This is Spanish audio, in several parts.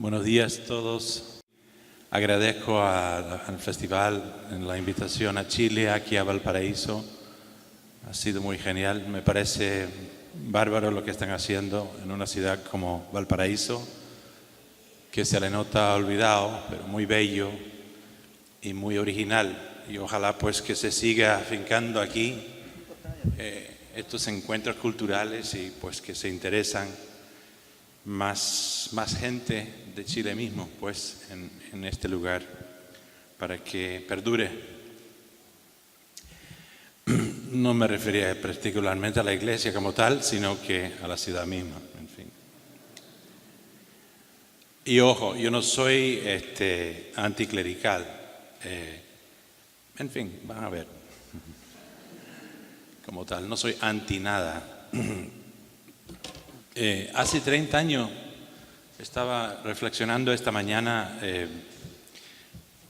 Buenos días a todos. Agradezco al festival la invitación a Chile, aquí a Valparaíso. Ha sido muy genial. Me parece bárbaro lo que están haciendo en una ciudad como Valparaíso, que se le nota olvidado, pero muy bello y muy original. Y ojalá pues que se siga afincando aquí estos encuentros culturales y pues que se interesan más gente de Chile mismo pues en este lugar para que perdure. No me refería particularmente a la iglesia como tal, sino que a la ciudad misma, en fin. Y ojo, yo no soy anticlerical. En fin, van a ver. Como tal, no soy anti nada. Hace 30 años estaba reflexionando esta mañana,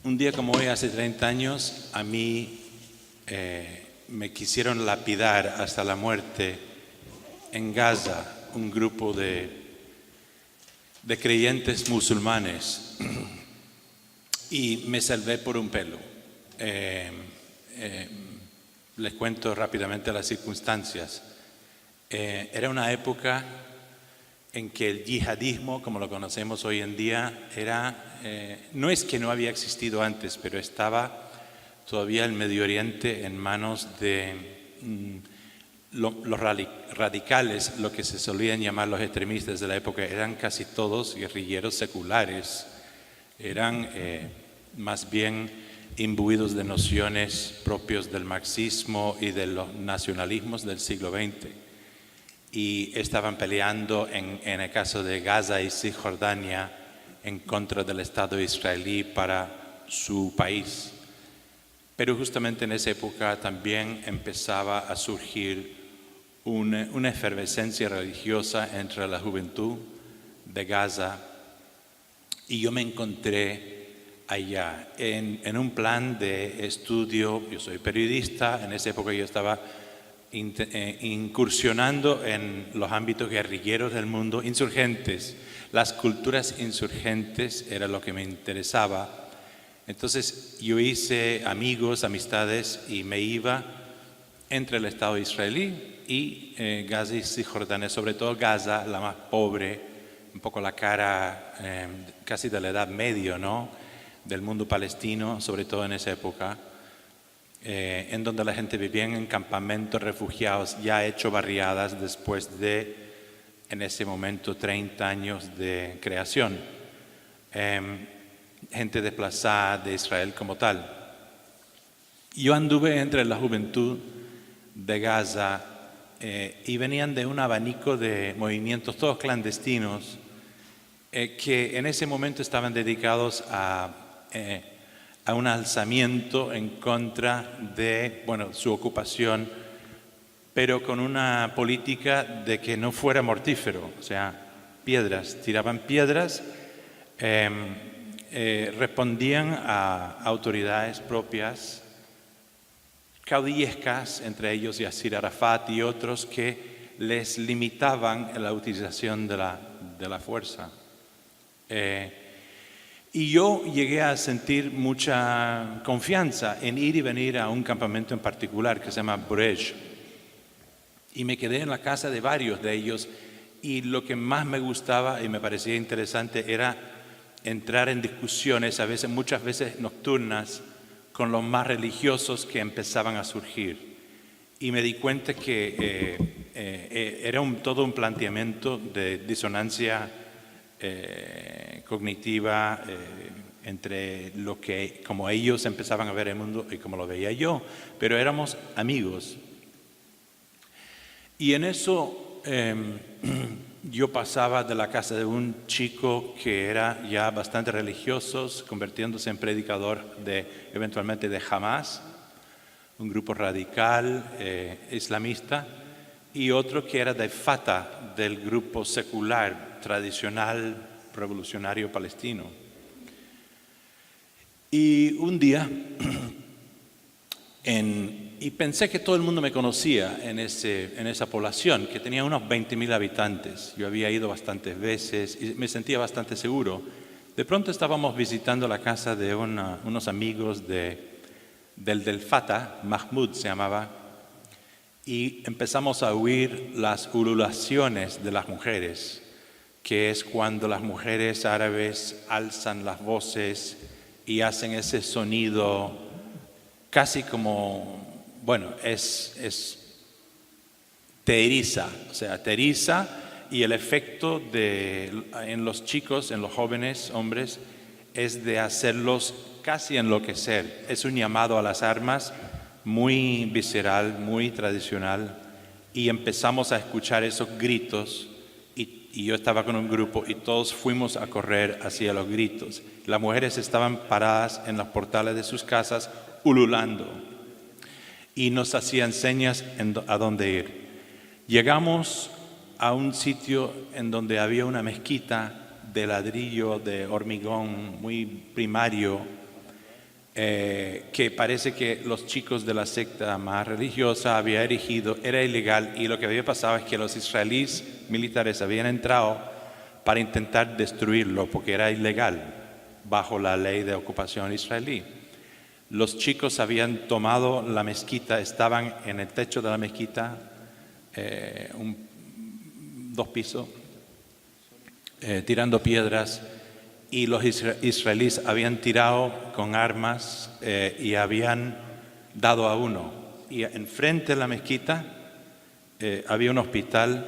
un día como hoy, hace 30 años, a mí me quisieron lapidar hasta la muerte en Gaza, un grupo de creyentes musulmanes, y me salvé por un pelo. Les cuento rápidamente las circunstancias. Era una época en que el yihadismo, como lo conocemos hoy en día, no es que no había existido antes, pero estaba todavía el Medio Oriente en manos de los radicales, lo que se solían llamar los extremistas de la época. Eran casi todos guerrilleros seculares, eran más bien imbuidos de nociones propios del marxismo y de los nacionalismos del siglo XX. Y estaban peleando en el caso de Gaza y Cisjordania en contra del Estado israelí para su país. Pero justamente en esa época también empezaba a surgir una efervescencia religiosa entre la juventud de Gaza, y yo me encontré allá en un plan de estudio. Yo soy periodista, en esa época yo estaba incursionando en los ámbitos guerrilleros del mundo, insurgentes. Las culturas insurgentes era lo que me interesaba. Entonces yo hice amistades y me iba entre el Estado israelí y Gaza y Cisjordania, sobre todo Gaza, la más pobre, un poco la cara casi de la Edad Media, ¿no?, del mundo palestino, sobre todo en esa época. En donde la gente vivía en campamentos refugiados, ya hecho barriadas después de, en ese momento, 30 años de creación. Gente desplazada de Israel como tal. Yo anduve entre la juventud de Gaza y venían de un abanico de movimientos, todos clandestinos, que en ese momento estaban dedicados a un alzamiento en contra de su ocupación, pero con una política de que no fuera mortífero, o sea, tiraban piedras, respondían a autoridades propias, caudillescas, entre ellos Yasir Arafat y otros, que les limitaban la utilización de la fuerza. Y yo llegué a sentir mucha confianza en ir y venir a un campamento en particular que se llama Burej. Y me quedé en la casa de varios de ellos, y lo que más me gustaba y me parecía interesante era entrar en discusiones, muchas veces nocturnas, con los más religiosos que empezaban a surgir. Y me di cuenta que era todo un planteamiento de disonancia cognitiva entre lo que, como ellos empezaban a ver el mundo y como lo veía yo, pero éramos amigos. Y en eso yo pasaba de la casa de un chico que era ya bastante religioso, convirtiéndose en predicador eventualmente de Hamas, un grupo radical islamista, y otro que era de Fatah, del grupo secular tradicional revolucionario palestino. Y un día, en y pensé que todo el mundo me conocía en esa población, que tenía unos 20.000 habitantes. Yo había ido bastantes veces y me sentía bastante seguro. De pronto estábamos visitando la casa de unos amigos del Fatah, Mahmoud se llamaba, y empezamos a oír las ululaciones de las mujeres, que es cuando las mujeres árabes alzan las voces y hacen ese sonido casi como, bueno, te eriza, o sea, te eriza, y el efecto en los chicos, en los jóvenes hombres, es de hacerlos casi enloquecer. Es un llamado a las armas muy visceral, muy tradicional, y empezamos a escuchar esos gritos, y yo estaba con un grupo y todos fuimos a correr hacia los gritos. Las mujeres estaban paradas en los portales de sus casas ululando y nos hacían señas a dónde ir. Llegamos a un sitio en donde había una mezquita de ladrillo, de hormigón, muy primario, que parece que los chicos de la secta más religiosa habían erigido, era ilegal, y lo que había pasado es que los israelíes militares habían entrado para intentar destruirlo porque era ilegal bajo la ley de ocupación israelí. Los chicos habían tomado la mezquita, estaban en el techo de la mezquita, 2 pisos, tirando piedras, y los israelíes habían tirado con armas y habían dado a uno. Y enfrente de la mezquita había un hospital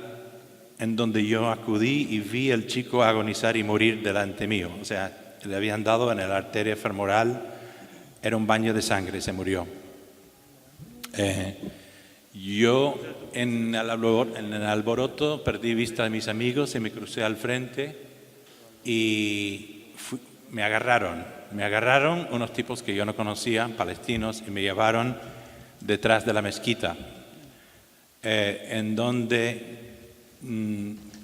en donde yo acudí y vi al chico agonizar y morir delante mío. O sea, le habían dado en la arteria femoral, era un baño de sangre, se murió. Yo en el alboroto perdí vista de mis amigos y me crucé al frente y me agarraron unos tipos que yo no conocía, palestinos, y me llevaron detrás de la mezquita, en donde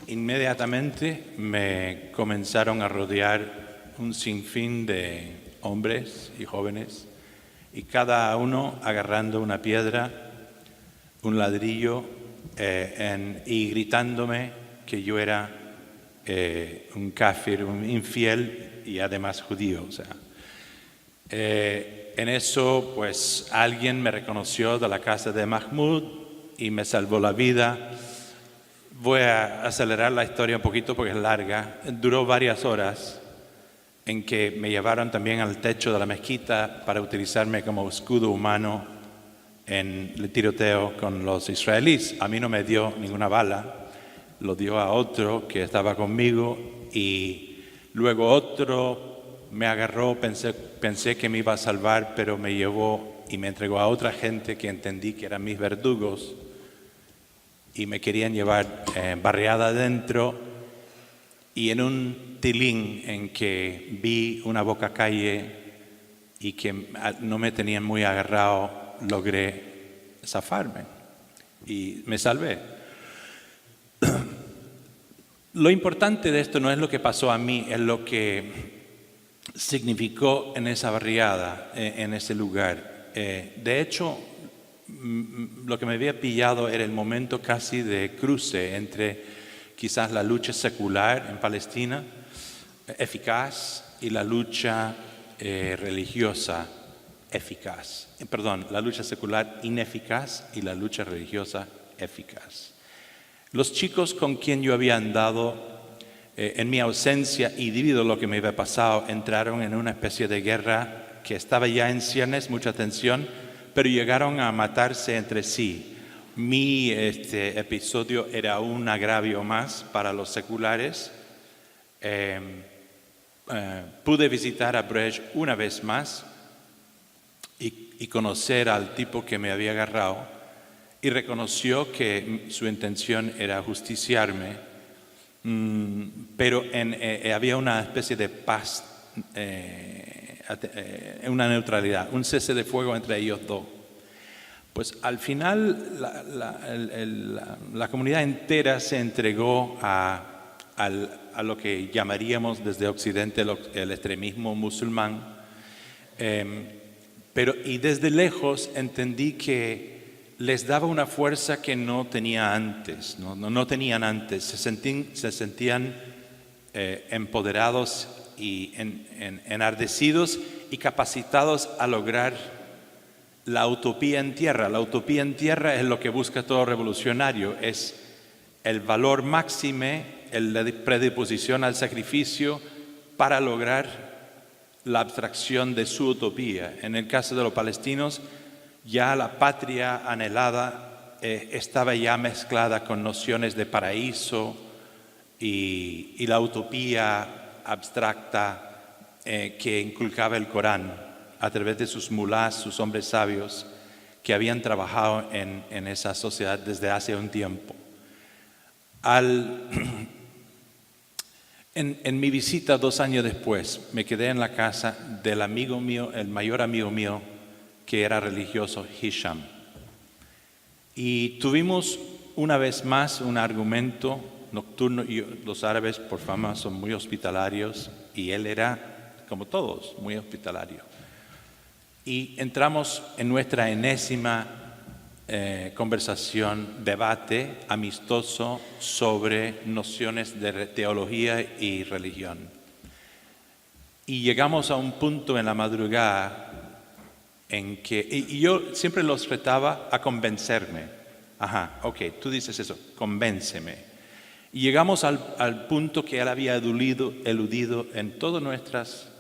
inmediatamente me comenzaron a rodear un sinfín de hombres y jóvenes, y cada uno agarrando una piedra, un ladrillo, y gritándome que yo era un kafir, un infiel y además judío. O sea, en eso, pues alguien me reconoció de la casa de Mahmoud y me salvó la vida. Voy a acelerar la historia un poquito porque es larga. Duró varias horas en que me llevaron también al techo de la mezquita para utilizarme como escudo humano en el tiroteo con los israelíes. A mí no me dio ninguna bala, lo dio a otro que estaba conmigo, y luego otro me agarró, pensé que me iba a salvar, pero me llevó y me entregó a otra gente que entendí que eran mis verdugos y me querían llevar barriada adentro, y en un tilín en que vi una boca calle y que no me tenían muy agarrado, logré zafarme y me salvé. Lo importante de esto no es lo que pasó a mí, es lo que significó en esa barriada, en ese lugar. De hecho, lo que me había pillado era el momento casi de cruce entre quizás la lucha secular en Palestina, eficaz, y la lucha religiosa eficaz. La lucha secular ineficaz y la lucha religiosa eficaz. Los chicos con quien yo había andado en mi ausencia y debido a lo que me había pasado, entraron en una especie de guerra que estaba ya en ciernes, mucha tensión, pero llegaron a matarse entre sí. Mi episodio era un agravio más para los seculares. Pude visitar a Brecht una vez más y conocer al tipo que me había agarrado, y reconoció que su intención era justiciarme, pero había una especie de paz, una neutralidad, un cese de fuego entre ellos dos. Pues al final la comunidad entera se entregó a lo que llamaríamos desde Occidente el extremismo musulmán, y desde lejos entendí que les daba una fuerza que no tenía antes, no tenían antes. Se sentían empoderados y enardecidos y capacitados a lograr la utopía en tierra. La utopía en tierra es lo que busca todo revolucionario, es el valor máxime, la predisposición al sacrificio para lograr la abstracción de su utopía. En el caso de los palestinos, ya la patria anhelada estaba ya mezclada con nociones de paraíso y la utopía abstracta que inculcaba el Corán a través de sus mulás, sus hombres sabios, que habían trabajado en esa sociedad desde hace un tiempo. En mi visita 2 años después, me quedé en la casa del amigo mío, el mayor amigo mío, que era religioso, Hisham. Y tuvimos una vez más un argumento nocturno. Los árabes, por fama, son muy hospitalarios y él era, como todos, muy hospitalario. Y entramos en nuestra enésima conversación, debate amistoso sobre nociones de teología y religión. Y llegamos a un punto en la madrugada en que, y yo siempre los retaba a convencerme. Ajá, ok, tú dices eso, convénceme. Y llegamos al punto que él había eludido en todas nuestras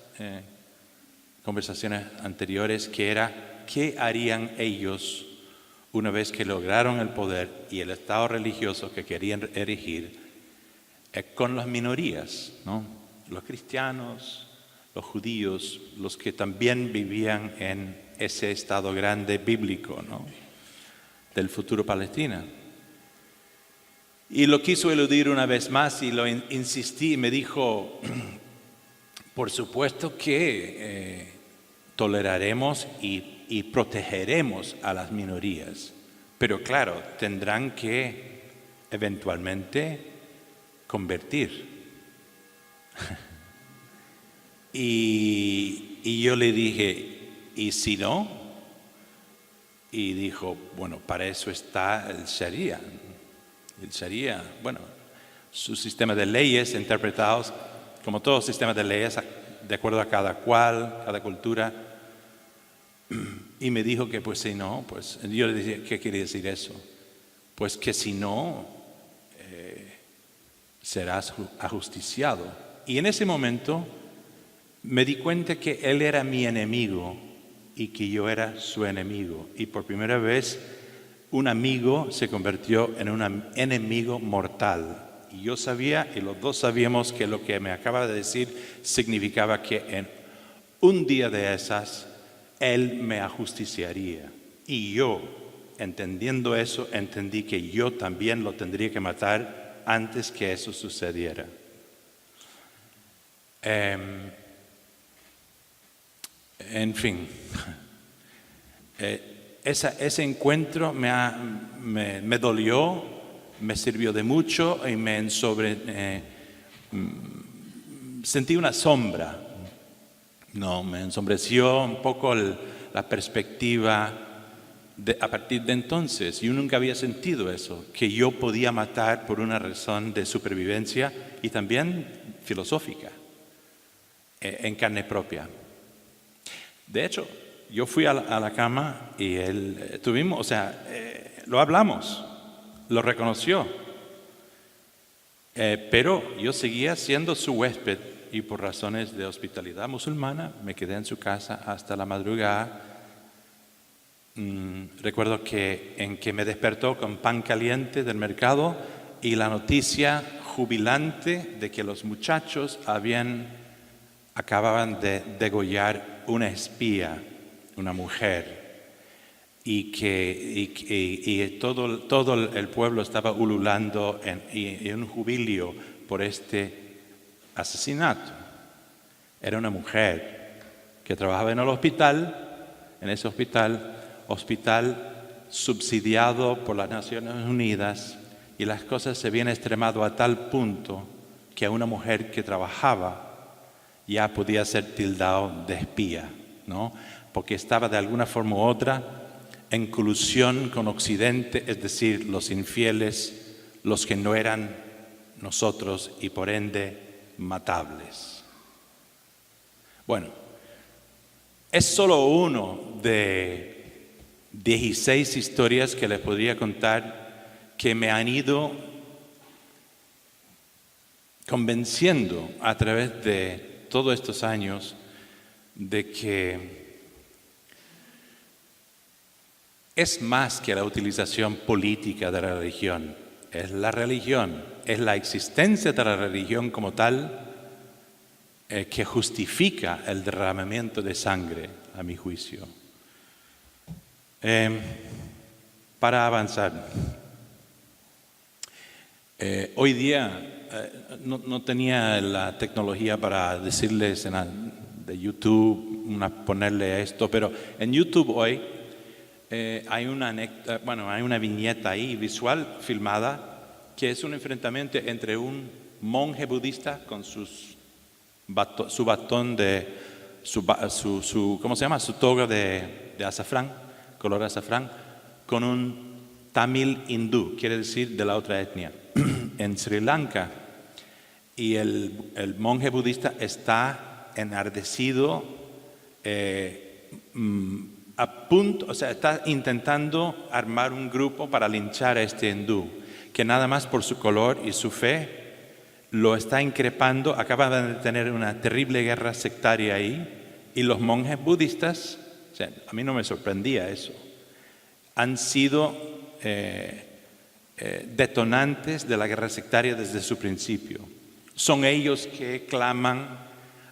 conversaciones anteriores, que era, ¿qué harían ellos una vez que lograron el poder y el Estado religioso que querían erigir con las minorías, ¿no? Los cristianos, los judíos, los que también vivían en ese Estado grande bíblico, ¿no? Del futuro Palestina. Y lo quiso eludir una vez más y lo insistí y me dijo, por supuesto que toleraremos y protegeremos a las minorías, pero claro, tendrán que eventualmente convertir. Y yo le dije, ¿y si no? Y dijo, bueno, para eso está el Sharia. El Sharia, bueno, su sistema de leyes interpretados, como todo sistema de leyes, de acuerdo a cada cual, cada cultura. Y me dijo que pues si no, pues yo le dije, ¿qué quiere decir eso? Pues que si no, serás ajusticiado. Y en ese momento me di cuenta que él era mi enemigo y que yo era su enemigo. Y por primera vez un amigo se convirtió en un enemigo mortal. Y yo sabía, y los dos sabíamos, que lo que me acaba de decir significaba que en un día de esas él me ajusticiaría. Y yo, entendiendo eso, entendí que yo también lo tendría que matar antes que eso sucediera. En fin, ese encuentro me dolió, me sirvió de mucho y sentí una sombra. No, me ensombreció un poco la perspectiva a partir de entonces. Yo nunca había sentido eso, que yo podía matar por una razón de supervivencia y también filosófica, en carne propia. De hecho, yo fui a la cama y él lo hablamos, lo reconoció, pero yo seguía siendo su huésped. Y por razones de hospitalidad musulmana me quedé en su casa hasta la madrugada. Recuerdo que me despertó con pan caliente del mercado y la noticia jubilante de que los muchachos acababan de degollar una espía, una mujer, y todo el pueblo estaba ululando en un jubileo por este asesinato. Era una mujer que trabajaba en el hospital, en ese hospital subsidiado por las Naciones Unidas, y las cosas se habían extremado a tal punto que a una mujer que trabajaba ya podía ser tildado de espía. ¿no? Porque estaba de alguna forma u otra en colusión con Occidente, es decir, los infieles, los que no eran nosotros y por ende matables. Bueno, es solo uno de 16 historias que les podría contar que me han ido convenciendo a través de todos estos años de que es más que la utilización política de la religión. Es la religión, es la existencia de la religión como tal que justifica el derramamiento de sangre, a mi juicio. Para avanzar, hoy día no tenía la tecnología para decirles de YouTube, ponerle esto, pero en YouTube hoy hay una viñeta ahí visual filmada que es un enfrentamiento entre un monje budista con su batón ¿cómo se llama? Su toga de azafrán, color azafrán, con un tamil hindú, quiere decir de la otra etnia, en Sri Lanka. Y el monje budista está enardecido, está intentando armar un grupo para linchar a este hindú, que nada más por su color y su fe lo está increpando. Acaban de tener una terrible guerra sectaria ahí, y los monjes budistas, a mí no me sorprendía eso, han sido detonantes de la guerra sectaria desde su principio. Son ellos que claman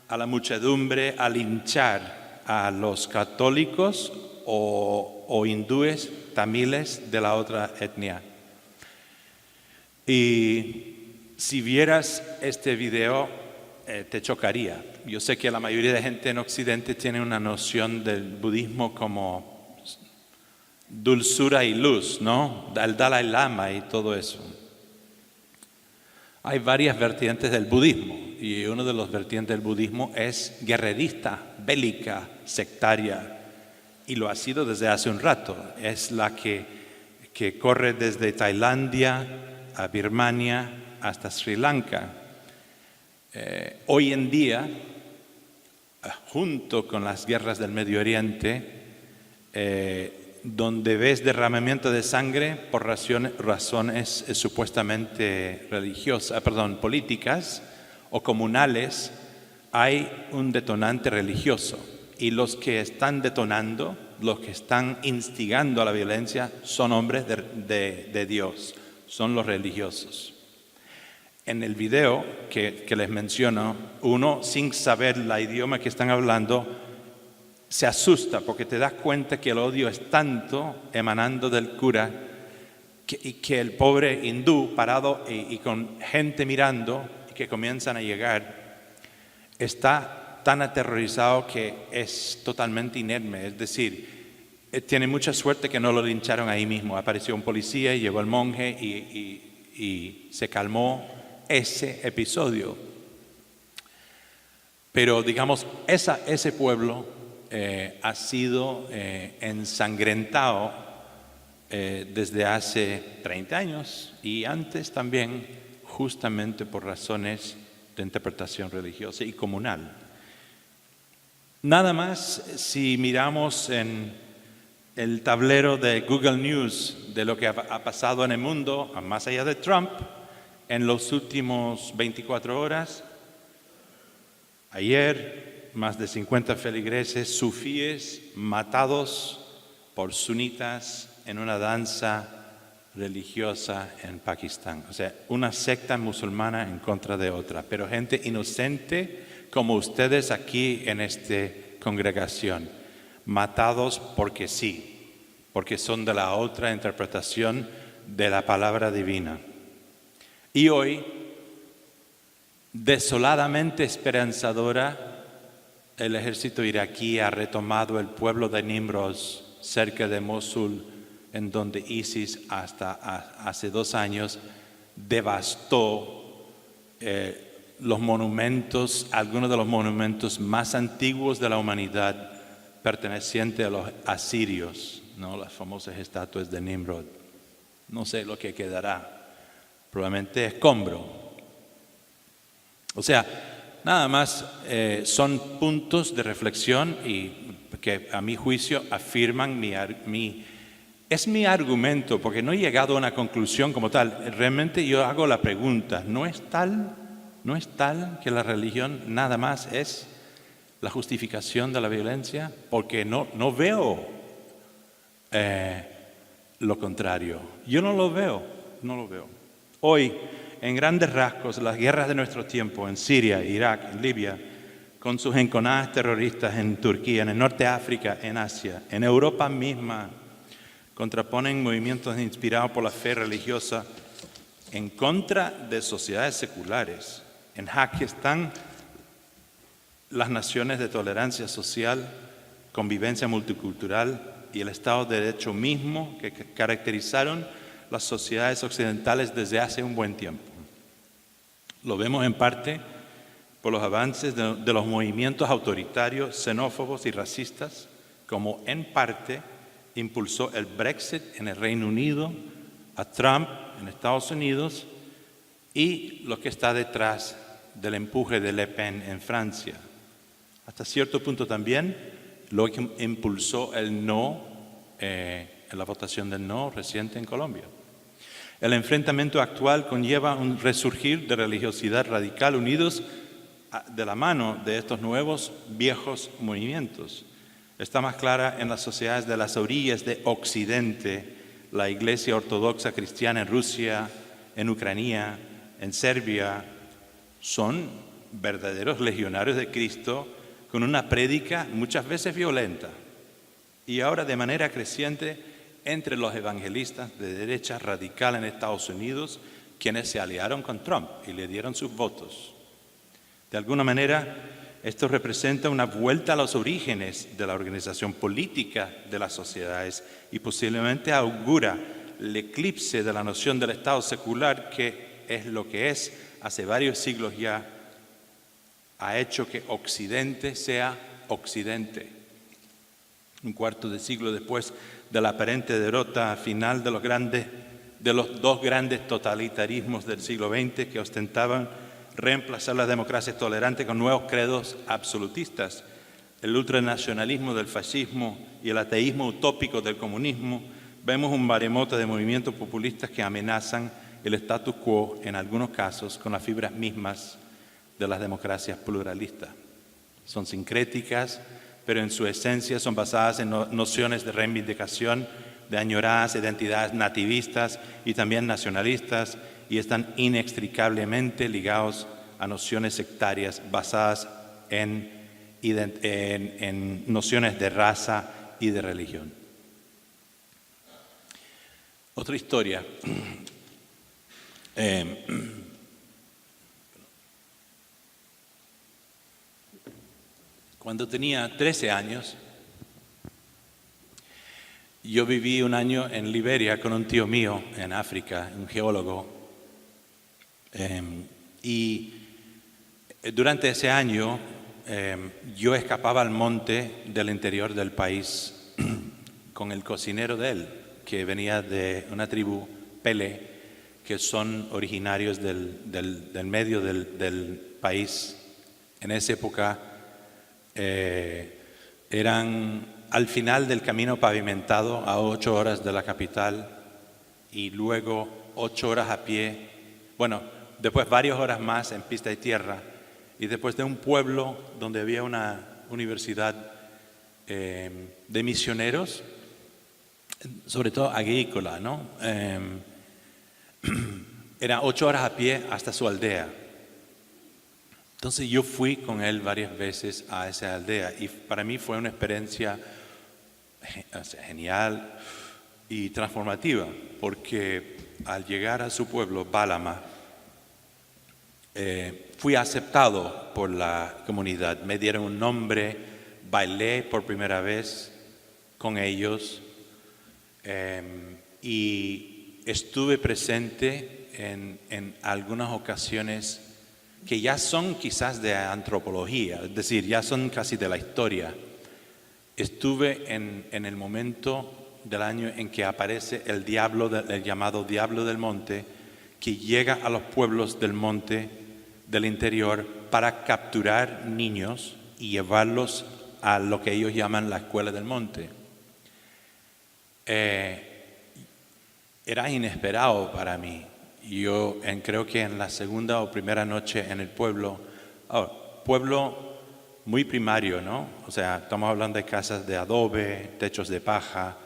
a la muchedumbre a linchar a los católicos o hindúes tamiles de la otra etnia. Y si vieras este video, te chocaría. Yo sé que la mayoría de gente en Occidente tiene una noción del budismo como dulzura y luz, ¿no? El Dalai Lama y todo eso. Hay varias vertientes del budismo, y una de las vertientes del budismo es guerrerista, bélica, sectaria, y lo ha sido desde hace un rato. Es la que corre desde Tailandia a Birmania hasta Sri Lanka. Hoy en día, junto con las guerras del Medio Oriente, donde ves derramamiento de sangre por razones supuestamente políticas o comunales, hay un detonante religioso. Y los que están detonando, los que están instigando a la violencia, son hombres de Dios, son los religiosos. En el video que les menciono, uno, sin saber el idioma que están hablando, se asusta porque te das cuenta que el odio es tanto emanando del cura que el pobre hindú parado y con gente mirando que comienzan a llegar, está tan aterrorizado que es totalmente inerme. Es decir, tiene mucha suerte que no lo lincharon ahí mismo. Apareció un policía y llegó el monje y se calmó ese episodio. Pero digamos, ese pueblo ha sido ensangrentado desde hace 30 años y antes también, justamente por razones de interpretación religiosa y comunal. Nada más si miramos en el tablero de Google News de lo que ha pasado en el mundo, más allá de Trump, en los últimos 24 horas, ayer, más de 50 feligreses sufíes matados por sunitas en una danza religiosa en Pakistán. O sea, una secta musulmana en contra de otra, pero gente inocente como ustedes aquí en esta congregación, matados porque sí, porque son de la otra interpretación de la palabra divina. Y hoy, desoladamente esperanzadora, el ejército iraquí ha retomado el pueblo de Nimroz, cerca de Mosul, en donde ISIS hasta hace 2 años devastó los monumentos, algunos de los monumentos más antiguos de la humanidad, perteneciente a los asirios, ¿no? Las famosas estatuas de Nimrod. No sé lo que quedará, probablemente escombro. O sea, nada más son puntos de reflexión y que a mi juicio afirman es mi argumento, porque no he llegado a una conclusión como tal. Realmente yo hago la pregunta, ¿no es tal que la religión nada más es la justificación de la violencia? Porque no veo lo contrario. Yo no lo veo. Hoy, en grandes rasgos, las guerras de nuestro tiempo en Siria, Irak, en Libia, con sus enconadas terroristas en Turquía, en el norte de África, en Asia, en Europa misma, contraponen movimientos inspirados por la fe religiosa en contra de sociedades seculares. En jaque están las naciones de tolerancia social, convivencia multicultural y el Estado de Derecho mismo que caracterizaron las sociedades occidentales desde hace un buen tiempo. Lo vemos en parte por los avances de los movimientos autoritarios, xenófobos y racistas, como en parte impulsó el Brexit en el Reino Unido, a Trump en Estados Unidos y lo que está detrás del empuje de Le Pen en Francia. Hasta cierto punto también lo que impulsó el no, en la votación del no reciente en Colombia. El enfrentamiento actual conlleva un resurgir de religiosidad radical unidos de la mano de estos nuevos, viejos movimientos. Está más clara en las sociedades de las orillas de Occidente, la Iglesia Ortodoxa Cristiana en Rusia, en Ucrania, en Serbia. Son verdaderos legionarios de Cristo con una prédica muchas veces violenta. Y ahora de manera creciente entre los evangelistas de derecha radical en Estados Unidos, quienes se aliaron con Trump y le dieron sus votos. De alguna manera, esto representa una vuelta a los orígenes de la organización política de las sociedades y posiblemente augura el eclipse de la noción del Estado secular, que es lo que es hace varios siglos ya, ha hecho que Occidente sea Occidente. Un cuarto de siglo después de la aparente derrota final de los dos grandes totalitarismos del siglo XX que ostentaban reemplazar las democracias tolerantes con nuevos credos absolutistas, el ultranacionalismo del fascismo y el ateísmo utópico del comunismo, vemos un maremoto de movimientos populistas que amenazan el status quo, en algunos casos, con las fibras mismas de las democracias pluralistas. Son sincréticas, pero en su esencia son basadas en nociones de reivindicación, de añoradas identidades nativistas y también nacionalistas, y están inextricablemente ligados a nociones sectarias basadas en nociones de raza y de religión. Otra historia. Cuando tenía 13 años, yo viví un año en Liberia con un tío mío en África, un geólogo. Y durante ese año yo escapaba al monte del interior del país con el cocinero de él, que venía de una tribu Pele, que son originarios del medio del país. En esa época eran al final del camino pavimentado a 8 horas de la capital y luego 8 horas a pie, después varias horas más en pista de tierra y después de un pueblo donde había una universidad de misioneros, sobre todo agrícola, ¿no? Era 8 horas a pie hasta su aldea. Entonces yo fui con él varias veces a esa aldea y para mí fue una experiencia genial y transformativa, porque al llegar a su pueblo, Balama, fui aceptado por la comunidad, me dieron un nombre, bailé por primera vez con ellos y estuve presente en algunas ocasiones que ya son quizás de antropología, es decir, ya son casi de la historia, estuve en el momento del año en que aparece el llamado diablo del monte, que llega a los pueblos del monte del interior para capturar niños y llevarlos a lo que ellos llaman la escuela del monte. Era inesperado para mí. Yo creo que en la segunda o primera noche en el pueblo muy primario, ¿no? O sea, estamos hablando de casas de adobe, techos de paja,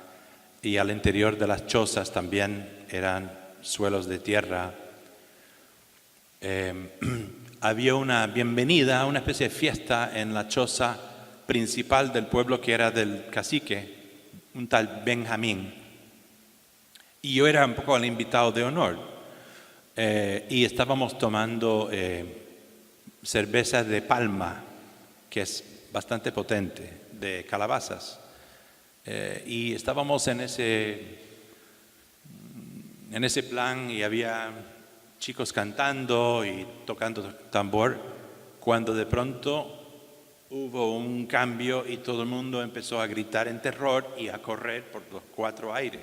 y al interior de las chozas también eran suelos de tierra. Había una bienvenida, una especie de fiesta en la choza principal del pueblo, que era del cacique, un tal Benjamín. Y yo era un poco el invitado de honor. Y estábamos tomando cerveza de palma, que es bastante potente, de calabazas. Y estábamos en ese plan, y había chicos cantando y tocando tambor, cuando de pronto hubo un cambio y todo el mundo empezó a gritar en terror y a correr por los cuatro aires.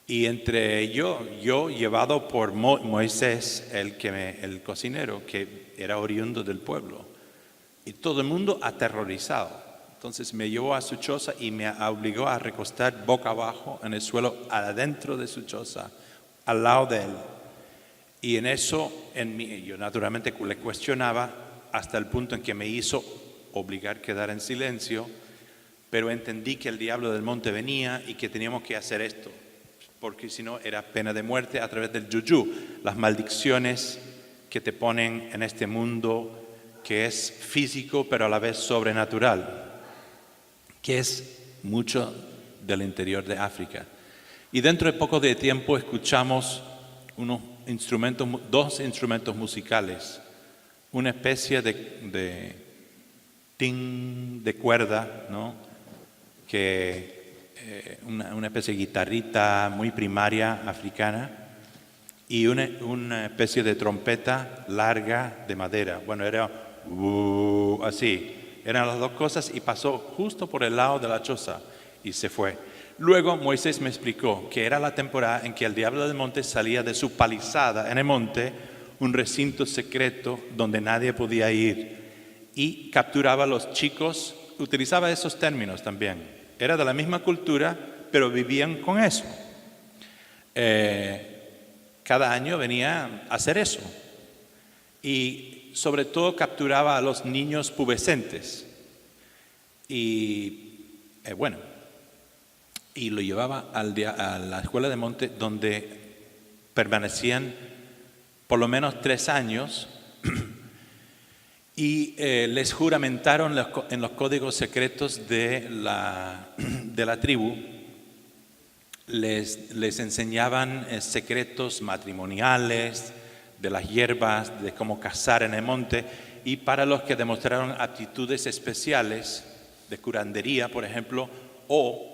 Y entre yo llevado por Moisés, el cocinero, que era oriundo del pueblo, y todo el mundo aterrorizado. Entonces me llevó a su choza y me obligó a recostar boca abajo en el suelo, adentro de su choza, al lado de él. Y en eso, yo naturalmente le cuestionaba hasta el punto en que me hizo obligar a quedar en silencio, pero entendí que el diablo del monte venía y que teníamos que hacer esto, porque si no era pena de muerte a través del yuyú, las maldiciones que te ponen en este mundo que es físico pero a la vez sobrenatural, que es mucho del interior de África. Y dentro de poco de tiempo escuchamos dos instrumentos musicales, una especie de cuerda, ¿no? Una especie de guitarrita muy primaria africana, y una especie de trompeta larga de madera. Bueno, era así. Eran las dos cosas, y pasó justo por el lado de la choza y se fue. Luego Moisés me explicó que era la temporada en que el diablo del monte salía de su palizada en el monte, un recinto secreto donde nadie podía ir, y capturaba a los chicos. Utilizaba esos términos también. Era de la misma cultura, pero vivían con eso. Cada año venía a hacer eso. Y sobre todo capturaba a los niños pubescentes. Y lo llevaba a la escuela de monte, donde permanecían por lo menos 3 años. Y les juramentaron en los códigos secretos de la tribu, les enseñaban secretos matrimoniales, de las hierbas, de cómo cazar en el monte, y para los que demostraron aptitudes especiales de curandería, por ejemplo, o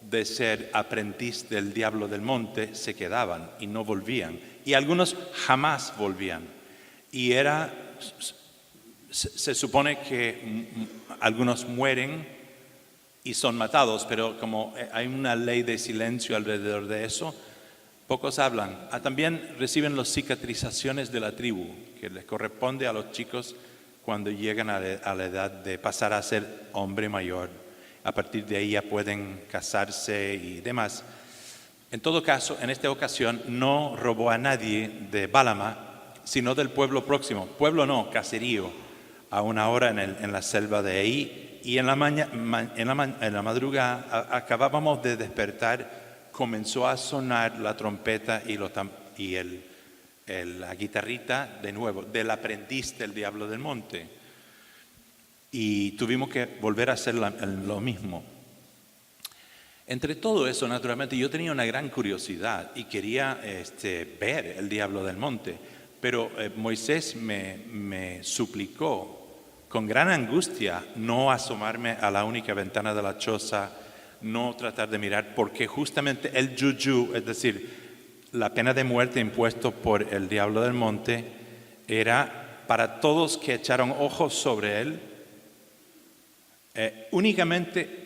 de ser aprendiz del diablo del monte, se quedaban y no volvían. Y algunos jamás volvían. Y se supone que algunos mueren y son matados, pero como hay una ley de silencio alrededor de eso, pocos hablan. También reciben las cicatrizaciones de la tribu, que les corresponde a los chicos cuando llegan a la edad de pasar a ser hombre mayor. A partir de ahí ya pueden casarse y demás. En todo caso, en esta ocasión no robó a nadie de Bálama, sino del pueblo próximo. Pueblo no, caserío, a una hora en la selva de ahí. Y en la madrugada acabábamos de despertar, comenzó a sonar la trompeta y la guitarrita de nuevo, del aprendiz del diablo del monte. Y tuvimos que volver a hacer lo mismo. Entre todo eso, naturalmente, yo tenía una gran curiosidad y quería ver el diablo del monte. Pero Moisés me suplicó con gran angustia no asomarme a la única ventana de la choza, no tratar de mirar, porque justamente el yuyú, es decir, la pena de muerte impuesto por el diablo del monte, era para todos que echaron ojos sobre él, Únicamente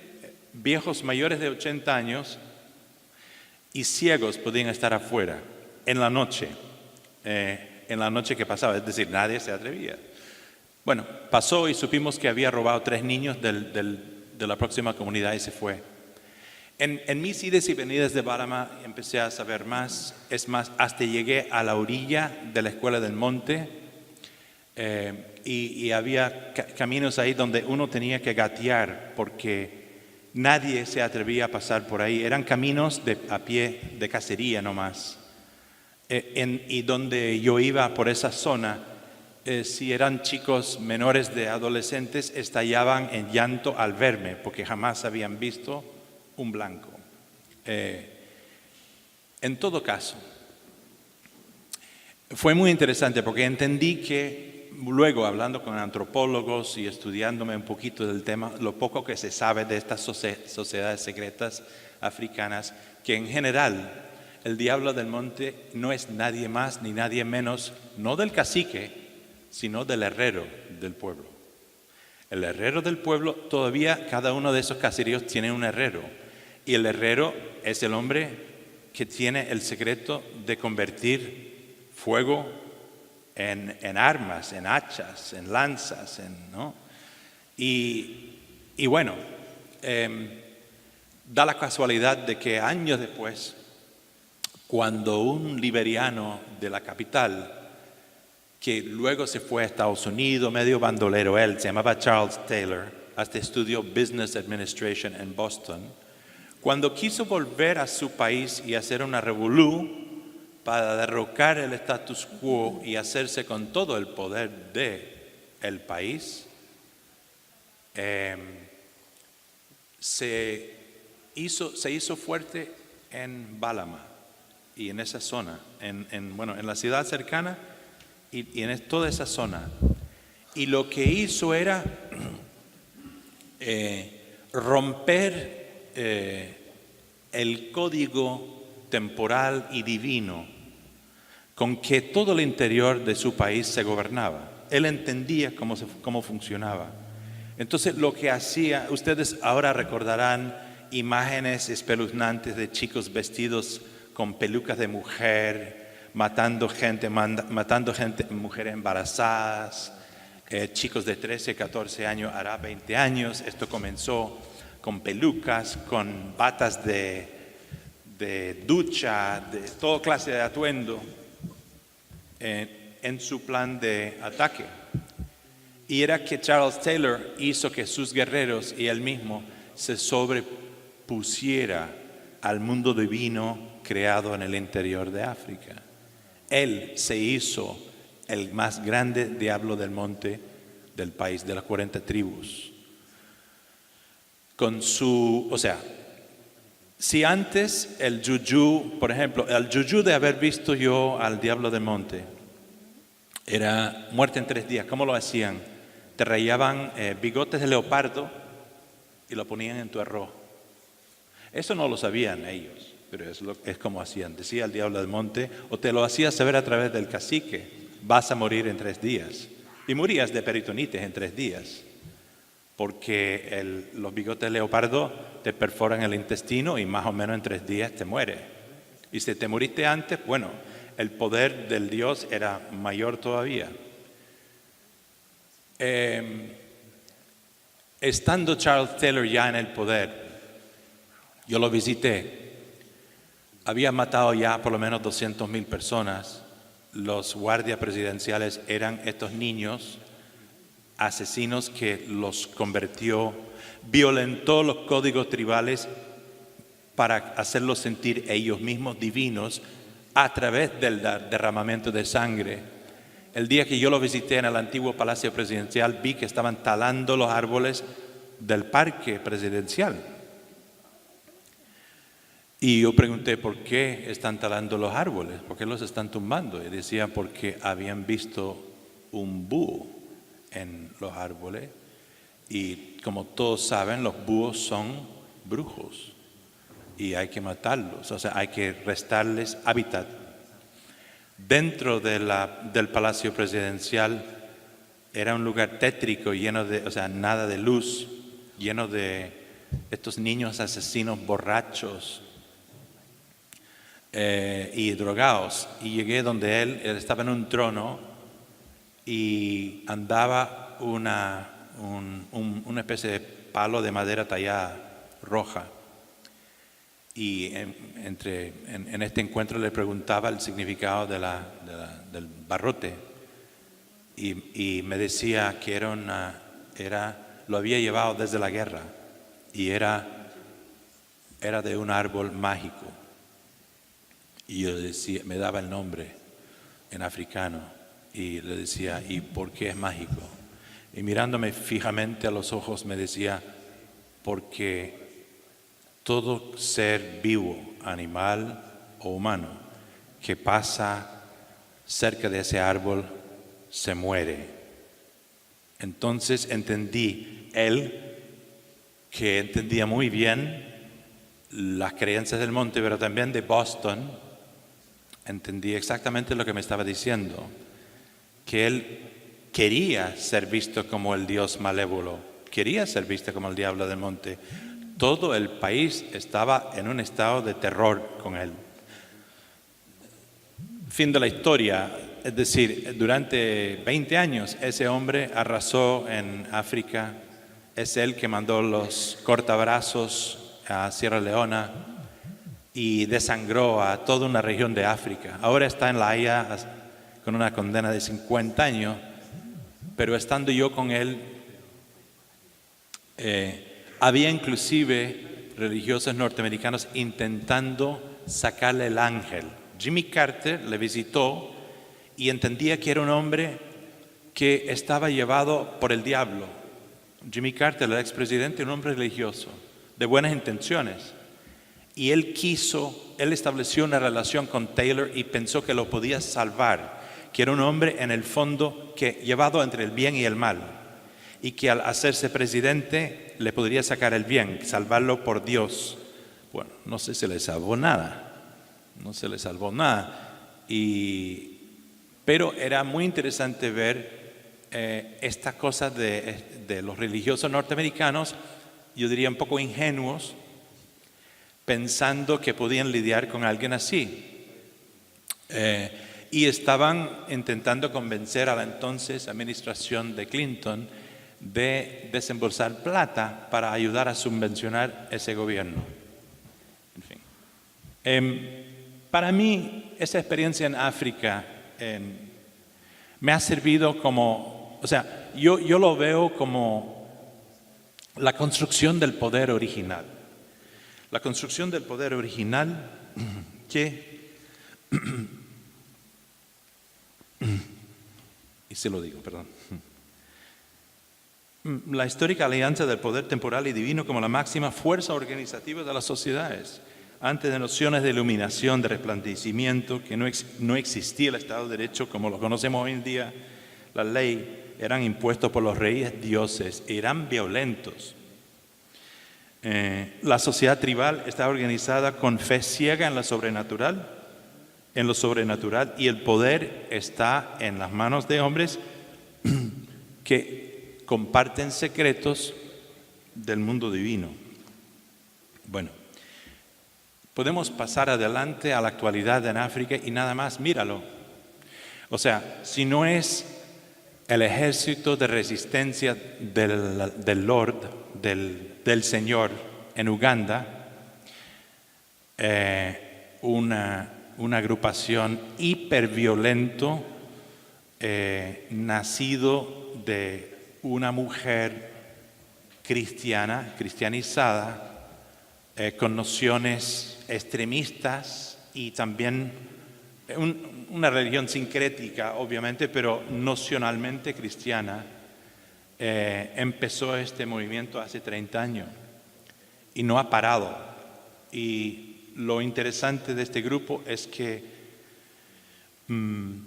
viejos mayores de 80 años y ciegos podían estar afuera en la noche que pasaba, es decir, nadie se atrevía. Bueno, pasó y supimos que había robado 3 niños de la próxima comunidad y se fue. En mis idas y venidas de Balama empecé a saber más, es más, hasta llegué a la orilla de la Escuela del Monte y había caminos ahí donde uno tenía que gatear porque nadie se atrevía a pasar por ahí. Eran caminos a pie de cacería nomás. Y donde yo iba por esa zona, si eran chicos menores de adolescentes, estallaban en llanto al verme porque jamás habían visto un blanco. En todo caso, fue muy interesante porque entendí que luego, hablando con antropólogos y estudiándome un poquito del tema, lo poco que se sabe de estas sociedades secretas africanas, que en general el diablo del monte no es nadie más ni nadie menos, no del cacique, sino del herrero del pueblo. El herrero del pueblo, todavía cada uno de esos caseríos tiene un herrero. Y el herrero es el hombre que tiene el secreto de convertir fuego en armas, en hachas, en lanzas, ¿no? Y bueno, da la casualidad de que años después, cuando un liberiano de la capital, que luego se fue a Estados Unidos, medio bandolero él, se llamaba Charles Taylor, hasta estudió Business Administration en Boston, cuando quiso volver a su país y hacer una revolú para derrocar el status quo y hacerse con todo el poder del país, se hizo fuerte en Balama y en esa zona, en la ciudad cercana y en toda esa zona. Y lo que hizo era romper el código temporal y divino con que todo el interior de su país se gobernaba. Él entendía cómo funcionaba. Entonces lo que hacía, ustedes ahora recordarán imágenes espeluznantes de chicos vestidos con pelucas de mujer, matando gente, mujeres embarazadas, chicos de 13, 14 años, hará 20 años. Esto comenzó con pelucas, con batas de ducha, de toda clase de atuendo, en su plan de ataque. Y era que Charles Taylor hizo que sus guerreros y él mismo se sobrepusiera al mundo divino creado en el interior de África. Él se hizo el más grande diablo del monte del país, de las 40 tribus. Si antes el yuyú, por ejemplo, el yuyú de haber visto yo al diablo del monte, era muerte en 3 días. ¿Cómo lo hacían? Te rayaban bigotes de leopardo y lo ponían en tu arroz. Eso no lo sabían ellos, pero es como hacían. Decía el diablo del monte, o te lo hacía saber a través del cacique, vas a morir en 3 días. Y morías de peritonitis en 3 días. Porque los bigotes de leopardo te perforan el intestino y más o menos en 3 días te mueres. Y si te moriste antes, bueno, el poder del Dios era mayor todavía. Estando Charles Taylor ya en el poder, yo lo visité. Había matado ya por lo menos 200,000 personas. Los guardias presidenciales eran estos niños asesinos que los convirtió, violentó los códigos tribales para hacerlos sentir ellos mismos divinos a través del derramamiento de sangre. El día que yo lo visité en el antiguo Palacio Presidencial, vi que estaban talando los árboles del parque presidencial. Y yo pregunté, ¿por qué están talando los árboles? ¿Por qué los están tumbando? Y decían, porque habían visto un búho en los árboles, y como todos saben, los búhos son brujos y hay que matarlos, o sea, hay que restarles hábitat. Dentro del Palacio Presidencial era un lugar tétrico, lleno de, nada de luz, lleno de estos niños asesinos borrachos y drogados. Y llegué donde él estaba en un trono y andaba una especie de palo de madera tallada roja. Y en este encuentro le preguntaba el significado del barrote y me decía que lo había llevado desde la guerra y era de un árbol mágico. Y yo decía, me daba el nombre en africano y le decía, ¿y por qué es mágico? Y mirándome fijamente a los ojos me decía, porque todo ser vivo, animal o humano, que pasa cerca de ese árbol, se muere. Entonces entendí, él, que entendía muy bien las creencias del monte, pero también de Boston, entendí exactamente lo que me estaba diciendo, que él quería ser visto como el Dios malévolo, quería ser visto como el diablo del monte. Todo el país estaba en un estado de terror con él. Fin de la historia, es decir, durante 20 años ese hombre arrasó en África, es él que mandó los cortabrazos a Sierra Leona y desangró a toda una región de África. Ahora está en La Haya con una condena de 50 años, pero estando yo con él, había inclusive religiosos norteamericanos intentando sacarle el ángel. Jimmy Carter le visitó y entendía que era un hombre que estaba llevado por el diablo. Jimmy Carter, el expresidente, un hombre religioso, de buenas intenciones. Y él estableció una relación con Taylor y pensó que lo podía salvar, que era un hombre en el fondo que llevado entre el bien y el mal, y que al hacerse presidente le podría sacar el bien, salvarlo por Dios. Bueno, no sé si le salvó nada, pero era muy interesante ver esta cosa de los religiosos norteamericanos, yo diría un poco ingenuos, pensando que podían lidiar con alguien así. Y estaban intentando convencer a la entonces administración de Clinton de desembolsar plata para ayudar a subvencionar ese gobierno. En fin. Para mí, esa experiencia en África me ha servido como, o sea, yo lo veo como la construcción del poder original. La construcción del poder original que, y se lo digo, perdón. La histórica alianza del poder temporal y divino como la máxima fuerza organizativa de las sociedades. Antes de nociones de iluminación, de resplandecimiento, que no existía el Estado de Derecho como lo conocemos hoy en día, la ley eran impuestos por los reyes dioses, eran violentos. La sociedad tribal está organizada con fe ciega en lo sobrenatural, y el poder está en las manos de hombres que comparten secretos del mundo divino. Bueno, podemos pasar adelante a la actualidad en África y nada más, míralo. O sea, si no es el ejército de resistencia del Lord, del Señor en Uganda, una agrupación hiperviolento nacido de una mujer cristianizada, con nociones extremistas y también una religión sincrética, obviamente, pero nocionalmente cristiana. Empezó este movimiento hace 30 años y no ha parado. Y lo interesante de este grupo es que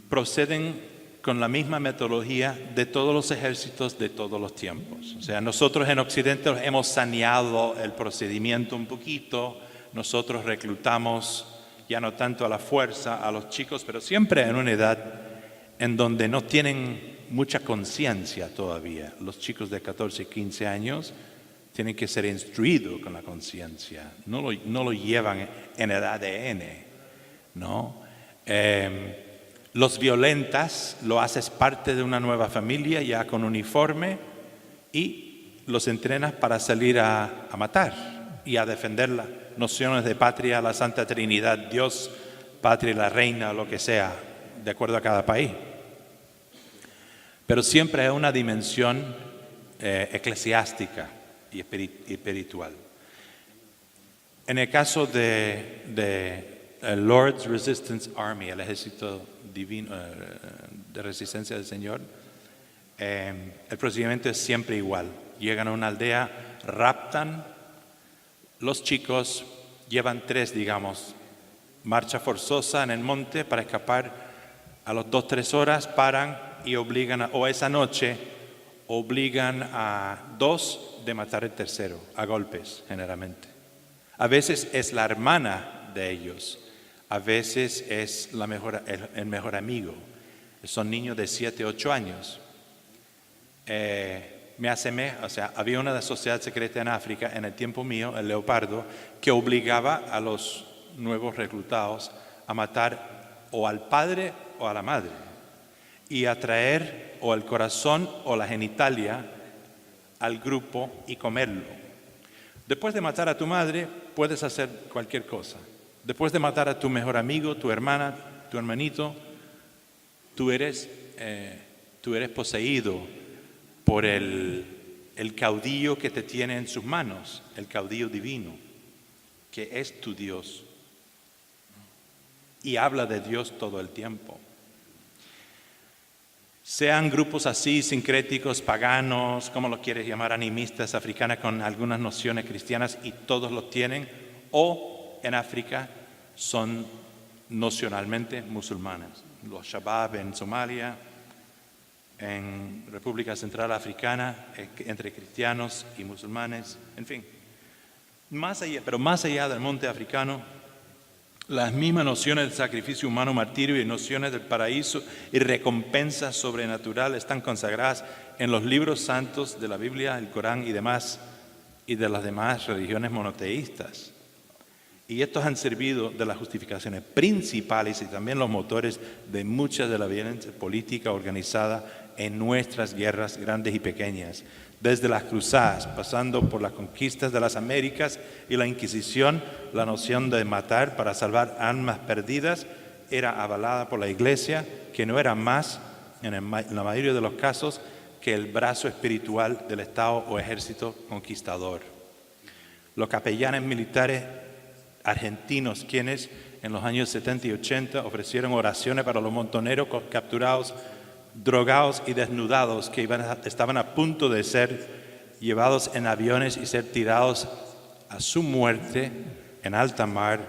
proceden con la misma metodología de todos los ejércitos de todos los tiempos. O sea, nosotros en Occidente hemos saneado el procedimiento un poquito, nosotros reclutamos ya no tanto a la fuerza a los chicos, pero siempre en una edad en donde no tienen mucha conciencia todavía. Los chicos de 14, 15 años tienen que ser instruidos con la conciencia, no lo llevan en el ADN, ¿no? Los violentas lo haces parte de una nueva familia ya con uniforme y los entrenas para salir a matar y a defender las nociones de patria, la Santa Trinidad, Dios, patria, la reina, lo que sea, de acuerdo a cada país. Pero siempre hay una dimensión eclesiástica y espiritual. En el caso de Lord's Resistance Army, el ejército divino de resistencia del Señor, el procedimiento es siempre igual. Llegan a una aldea, raptan los chicos, llevan 3, digamos, marcha forzosa en el monte para escapar. A las 2-3 horas paran y obligan, o esa noche, obligan a 2 de matar el tercero, a golpes generalmente. A veces es la hermana de ellos, a veces es el mejor amigo. Son niños de 7-8 años. Había una sociedad secreta en África en el tiempo mío, el Leopardo, que obligaba a los nuevos reclutados a matar o al padre o a la madre y a traer o el corazón o la genitalia al grupo y comerlo. Después de matar a tu madre, puedes hacer cualquier cosa. Después de matar a tu mejor amigo, tu hermana, tu hermanito, tú eres poseído por el caudillo que te tiene en sus manos, el caudillo divino, que es tu Dios. Y habla de Dios todo el tiempo. Sean grupos así, sincréticos, paganos, como lo quieres llamar, animistas, africanas con algunas nociones cristianas y todos lo tienen, o en África son nocionalmente musulmanes. Los Shabab en Somalia, en República Central Africana, entre cristianos y musulmanes, en fin. Pero más allá del monte africano, las mismas nociones del sacrificio humano, martirio y nociones del paraíso y recompensa sobrenatural están consagradas en los libros santos de la Biblia, el Corán y de las demás religiones monoteístas. Y estos han servido de las justificaciones principales y también los motores de mucha de la violencia política organizada en nuestras guerras grandes y pequeñas, desde las cruzadas, pasando por las conquistas de las Américas y la Inquisición. La noción de matar para salvar almas perdidas era avalada por la Iglesia, que no era más, en la mayoría de los casos, que el brazo espiritual del Estado o ejército conquistador. Los capellanes militares argentinos, quienes en los años 70 y 80 ofrecieron oraciones para los montoneros capturados, drogados y desnudados que estaban a punto de ser llevados en aviones y ser tirados a su muerte en alta mar,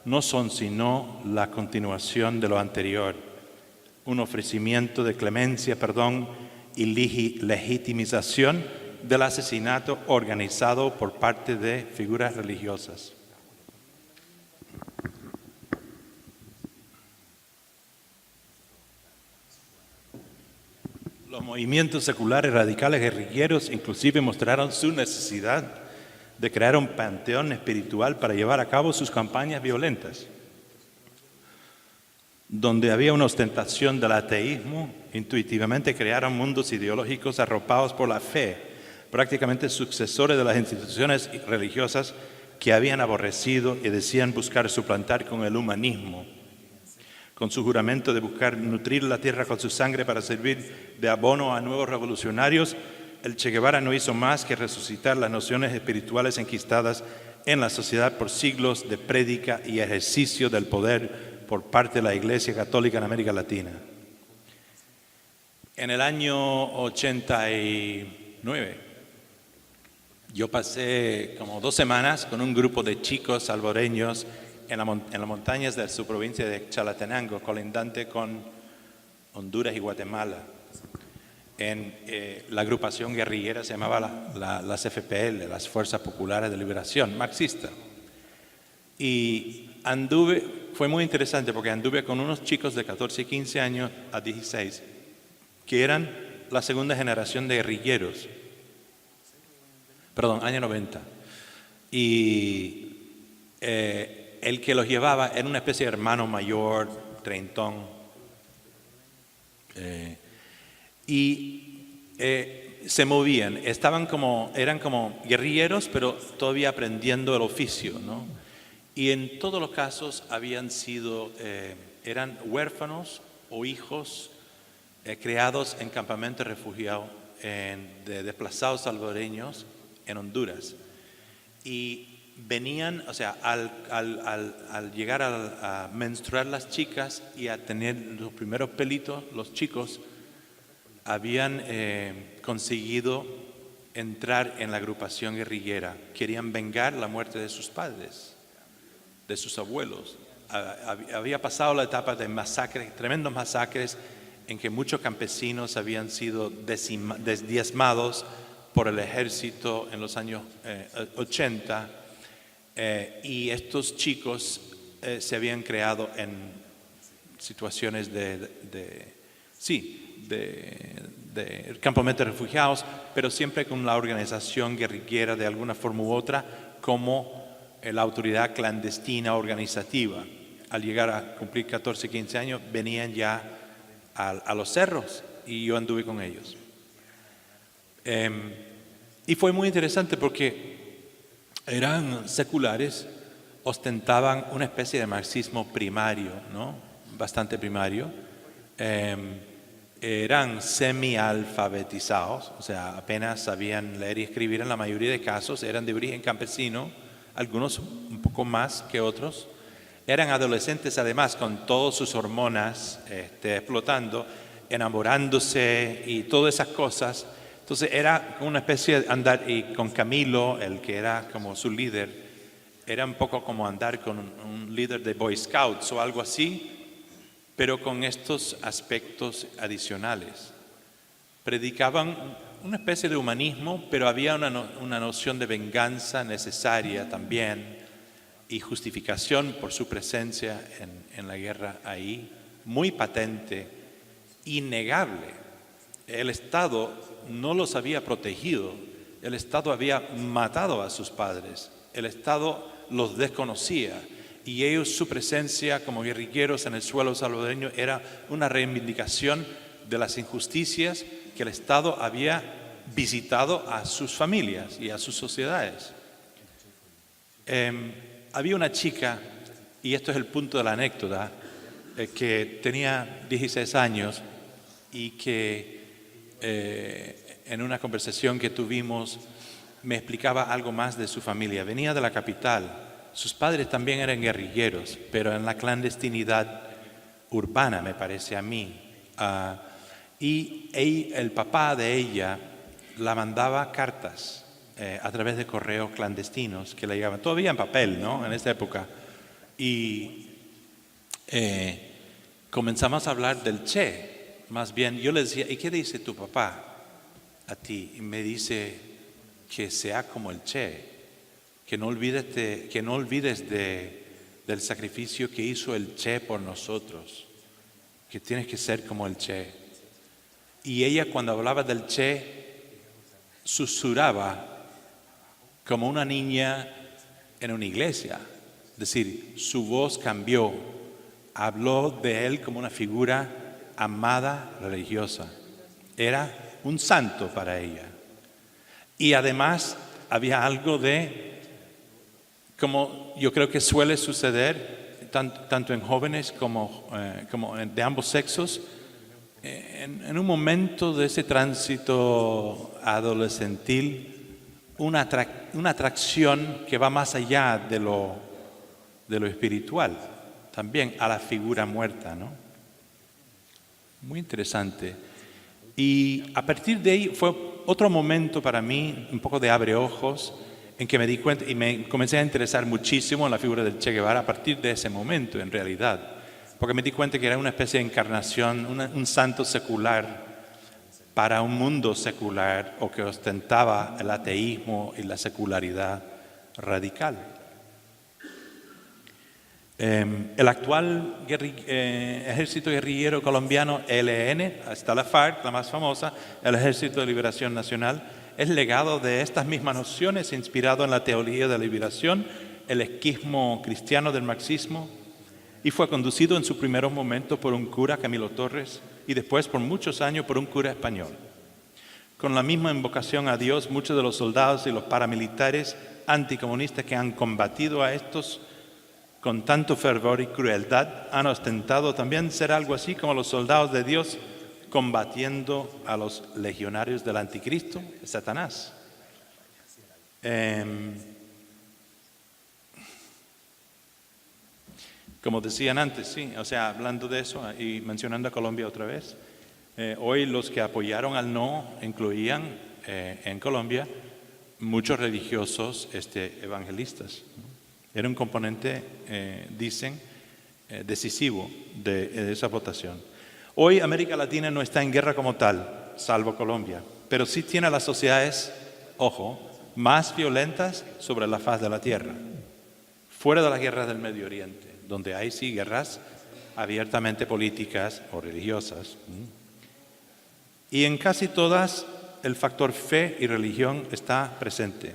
no son sino la continuación de lo anterior, un ofrecimiento de clemencia, perdón y legitimización del asesinato organizado por parte de figuras religiosas. Los movimientos seculares radicales guerrilleros inclusive mostraron su necesidad de crear un panteón espiritual para llevar a cabo sus campañas violentas. Donde había una ostentación del ateísmo, intuitivamente crearon mundos ideológicos arropados por la fe, prácticamente sucesores de las instituciones religiosas que habían aborrecido y decían buscar suplantar con el humanismo. Con su juramento de buscar nutrir la tierra con su sangre para servir de abono a nuevos revolucionarios, el Che Guevara no hizo más que resucitar las nociones espirituales enquistadas en la sociedad por siglos de prédica y ejercicio del poder por parte de la Iglesia Católica en América Latina. En el año 89, yo pasé como 2 semanas con un grupo de chicos salvadoreños en las montañas de su provincia de Chalatenango, colindante con Honduras y Guatemala. La agrupación guerrillera se llamaba las FPL, las Fuerzas Populares de Liberación, marxista. Y fue muy interesante porque anduve con unos chicos de 14 y 15 años a 16, que eran la segunda generación de guerrilleros. perdón, año 90. Y el que los llevaba era una especie de hermano mayor, treintón. Se movían, eran como guerrilleros, pero todavía aprendiendo el oficio, ¿no? Y en todos los casos eran huérfanos o hijos creados en campamentos refugiados de desplazados salvadoreños en Honduras. Y venían, o sea, al llegar a menstruar las chicas y a tener los primeros pelitos, los chicos habían conseguido entrar en la agrupación guerrillera. Querían vengar la muerte de sus padres, de sus abuelos. Había pasado la etapa de masacres, tremendos masacres, en que muchos campesinos habían sido diezmados por el ejército en los años 80, y estos chicos se habían creado en situaciones de campamentos de refugiados, pero siempre con la organización guerrillera de alguna forma u otra, como la autoridad clandestina organizativa. Al llegar a cumplir 14, 15 años, venían ya a los cerros y yo anduve con ellos. Y fue muy interesante porque eran seculares, ostentaban una especie de marxismo primario, ¿no? Bastante primario. Eran semi-alfabetizados, o sea, apenas sabían leer y escribir en la mayoría de casos, eran de origen campesino, algunos un poco más que otros. Eran adolescentes además con todas sus hormonas explotando, enamorándose y todas esas cosas. Entonces era una especie de andar, y con Camilo, el que era como su líder, era un poco como andar con un líder de Boy Scouts o algo así, pero con estos aspectos adicionales. Predicaban una especie de humanismo, pero había una noción de venganza necesaria también, y justificación por su presencia en la guerra ahí, muy patente, innegable. El Estado no los había protegido, el Estado había matado a sus padres, el Estado los desconocía, y ellos, su presencia como guerrilleros en el suelo salvadoreño era una reivindicación de las injusticias que el Estado había visitado a sus familias y a sus sociedades. Había una chica, y esto es el punto de la anécdota, que tenía 16 años y que en una conversación que tuvimos me explicaba algo más de su familia. Venía de la capital, sus padres también eran guerrilleros, pero en la clandestinidad urbana, me parece a mí. Y el papá de ella la mandaba cartas a través de correos clandestinos que le llegaban, todavía en papel, ¿no? En esa época. Y comenzamos a hablar del Che. Más bien, yo le decía, ¿y qué dice tu papá a ti? Y me dice que sea como el Che, que no olvides del sacrificio que hizo el Che por nosotros, que tienes que ser como el Che. Y ella, cuando hablaba del Che, susurraba como una niña en una iglesia. Es decir, su voz cambió, habló de él como una figura amada, religiosa. Era un santo para ella. Y además había algo como yo creo que suele suceder tanto en jóvenes como de ambos sexos, en un momento de ese tránsito adolescentil, una atracción que va más allá de lo espiritual, también a la figura muerta, ¿no? Muy interesante. Y a partir de ahí fue otro momento para mí, un poco de abre ojos, en que me di cuenta y me comencé a interesar muchísimo en la figura del Che Guevara a partir de ese momento, en realidad. Porque me di cuenta que era una especie de encarnación, un santo secular para un mundo secular, o que ostentaba el ateísmo y la secularidad radical. El actual ejército guerrillero colombiano, ELN, hasta la FARC, la más famosa, el Ejército de Liberación Nacional, es legado de estas mismas nociones, inspirado en la teología de la liberación, el esquismo cristiano del marxismo, y fue conducido en sus primeros momentos por un cura, Camilo Torres, y después por muchos años por un cura español. Con la misma invocación a Dios, muchos de los soldados y los paramilitares anticomunistas que han combatido a estos con tanto fervor y crueldad han ostentado también ser algo así como los soldados de Dios combatiendo a los legionarios del anticristo, Satanás. Como decían antes, sí, o sea, hablando de eso y mencionando a Colombia otra vez, hoy los que apoyaron al no incluían en Colombia muchos religiosos evangelistas, ¿no? Era un componente, dicen, decisivo de esa votación. Hoy América Latina no está en guerra como tal, salvo Colombia, pero sí tiene las sociedades, ojo, más violentas sobre la faz de la tierra, fuera de las guerras del Medio Oriente, donde hay sí guerras abiertamente políticas o religiosas. Y en casi todas el factor fe y religión está presente.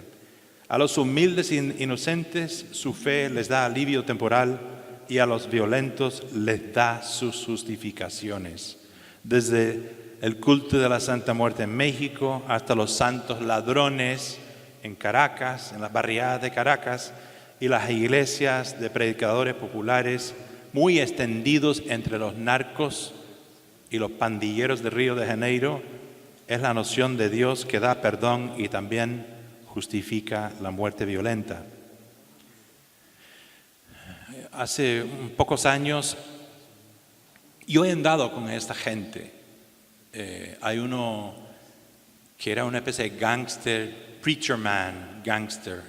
A los humildes e inocentes su fe les da alivio temporal y a los violentos les da sus justificaciones. Desde el culto de la Santa Muerte en México hasta los santos ladrones en Caracas, en las barriadas de Caracas, y las iglesias de predicadores populares muy extendidos entre los narcos y los pandilleros de Río de Janeiro, es la noción de Dios que da perdón y también justifica la muerte violenta. Hace pocos años yo he andado con esta gente. Hay uno que era una especie de gángster, preacher man, gángster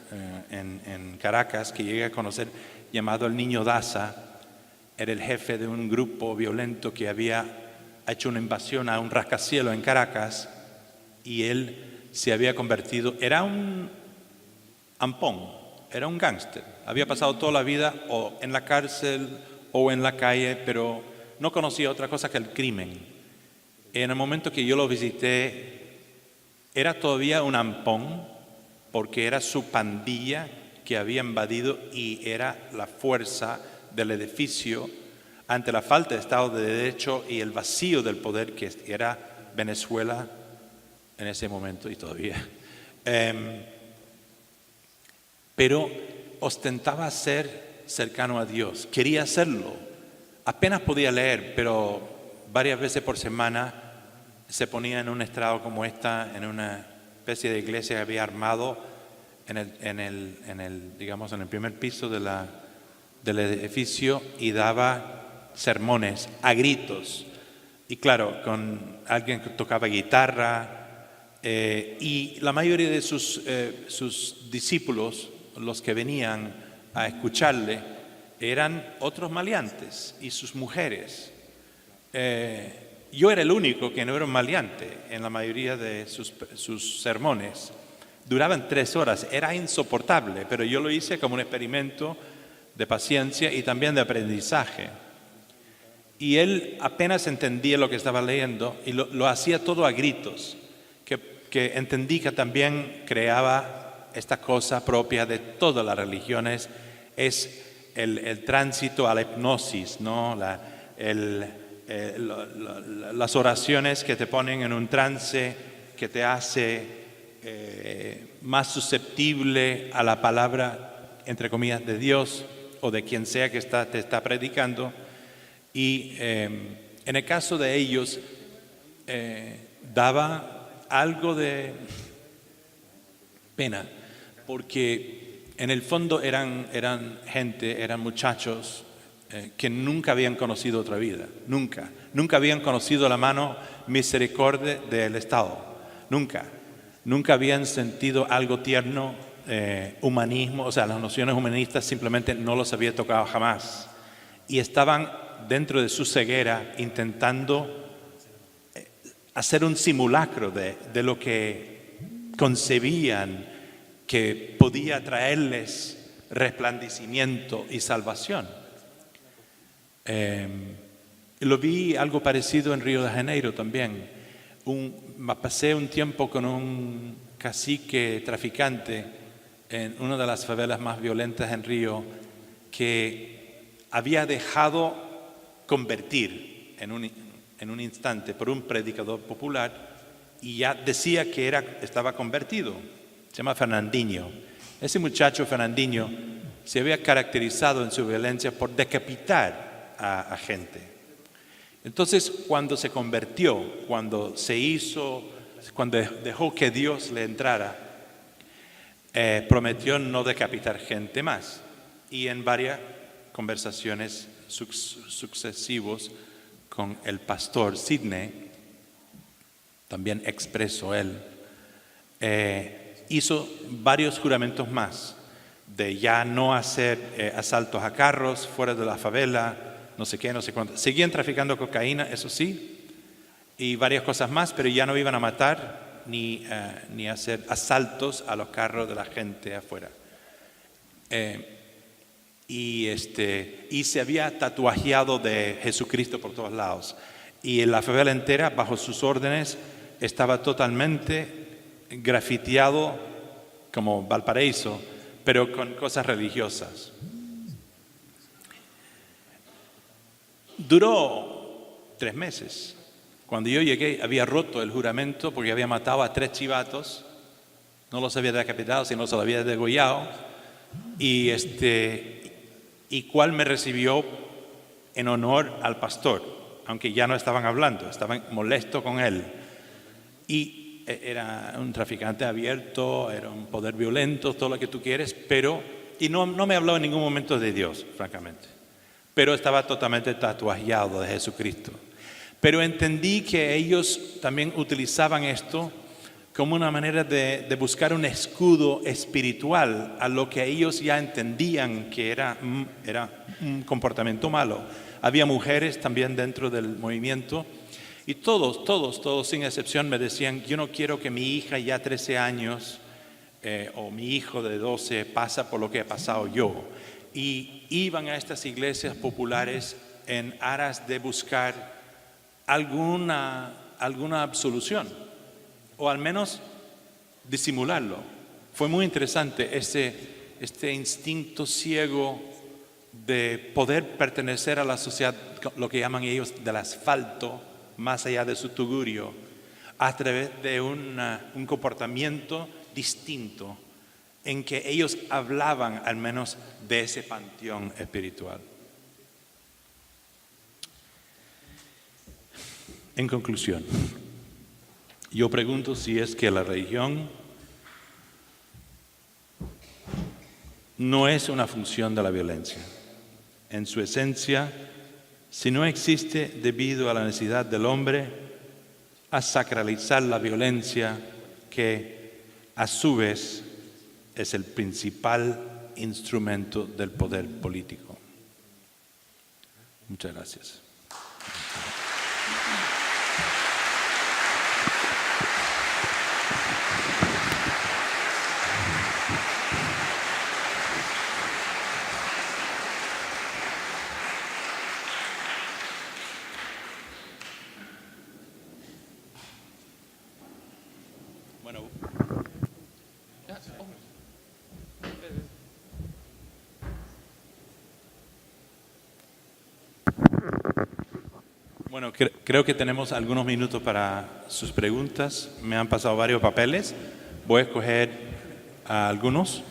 en Caracas, que llegué a conocer, llamado el Niño Daza. Era el jefe de un grupo violento que había hecho una invasión a un rascacielos en Caracas y él se había convertido, era un ampón, era un gángster. Había pasado toda la vida o en la cárcel o en la calle, pero no conocía otra cosa que el crimen. En el momento que yo lo visité, era todavía un ampón, porque era su pandilla que había invadido y era la fuerza del edificio ante la falta de Estado de Derecho y el vacío del poder que era Venezuela en ese momento y todavía. Pero ostentaba ser cercano a Dios, quería hacerlo. Apenas podía leer, pero varias veces por semana se ponía en un estrado como esta, en una especie de iglesia que había armado en el primer piso del edificio y daba sermones a gritos. Y claro, con alguien que tocaba guitarra, y la mayoría de sus discípulos, los que venían a escucharle, eran otros maleantes y sus mujeres. Yo era el único que no era un maleante en la mayoría de sus sermones. Duraban 3 horas, era insoportable, pero yo lo hice como un experimento de paciencia y también de aprendizaje. Y él apenas entendía lo que estaba leyendo y lo hacía todo a gritos, que entendí que también creaba esta cosa propia de todas las religiones, es el tránsito a la hipnosis, ¿no? Las oraciones que te ponen en un trance que te hace más susceptible a la palabra, entre comillas, de Dios o de quien sea que te está predicando. Y en el caso de ellos daba algo de pena, porque en el fondo eran muchachos que nunca habían conocido otra vida, nunca habían conocido la mano misericordia del Estado, nunca habían sentido algo tierno, humanismo, o sea, las nociones humanistas simplemente no los había tocado jamás, y estaban dentro de su ceguera intentando hacer un simulacro de lo que concebían que podía traerles resplandecimiento y salvación. Lo vi algo parecido en Río de Janeiro también. Pasé un tiempo con un cacique traficante en una de las favelas más violentas en Río, que había dejado convertir en un instante por un predicador popular y ya decía que estaba convertido. Se llama Fernandinho. Ese muchacho Fernandinho se había caracterizado en su violencia por decapitar a gente. Entonces, cuando se convirtió, cuando dejó que Dios le entrara, prometió no decapitar gente más. Y en varias conversaciones sucesivas con el pastor Sidney, también expresó él, hizo varios juramentos más de ya no hacer asaltos a carros fuera de la favela, no sé qué, no sé cuánto. Seguían traficando cocaína, eso sí, y varias cosas más, pero ya no iban a matar ni hacer asaltos a los carros de la gente afuera. Y se había tatuajeado de Jesucristo por todos lados. Y la favela entera, bajo sus órdenes, estaba totalmente grafiteado como Valparaíso, pero con cosas religiosas. Duró 3 meses. Cuando yo llegué, había roto el juramento porque había matado a 3 chivatos. No los había decapitado, sino los había degollado. Y cual me recibió en honor al pastor, aunque ya no estaban hablando, estaban molestos con él. Y era un traficante abierto, era un poder violento, todo lo que tú quieres, y no me habló en ningún momento de Dios, francamente. Pero estaba totalmente tatuajeado de Jesucristo. Pero entendí que ellos también utilizaban esto como una manera de buscar un escudo espiritual a lo que ellos ya entendían que era un comportamiento malo. Había mujeres también dentro del movimiento y todos sin excepción me decían: yo no quiero que mi hija ya 13 años o mi hijo de 12 pasa por lo que he pasado yo. Y iban a estas iglesias populares en aras de buscar alguna absolución, o al menos disimularlo. Fue muy interesante este instinto ciego de poder pertenecer a la sociedad, lo que llaman ellos del asfalto, más allá de su tugurio, a través de un comportamiento distinto en que ellos hablaban al menos de ese panteón espiritual. En conclusión, yo pregunto si es que la religión no es una función de la violencia. En su esencia, si no existe debido a la necesidad del hombre a sacralizar la violencia, que a su vez es el principal instrumento del poder político. Muchas gracias. Bueno, creo que tenemos algunos minutos para sus preguntas. Me han pasado varios papeles. Voy a escoger a algunos.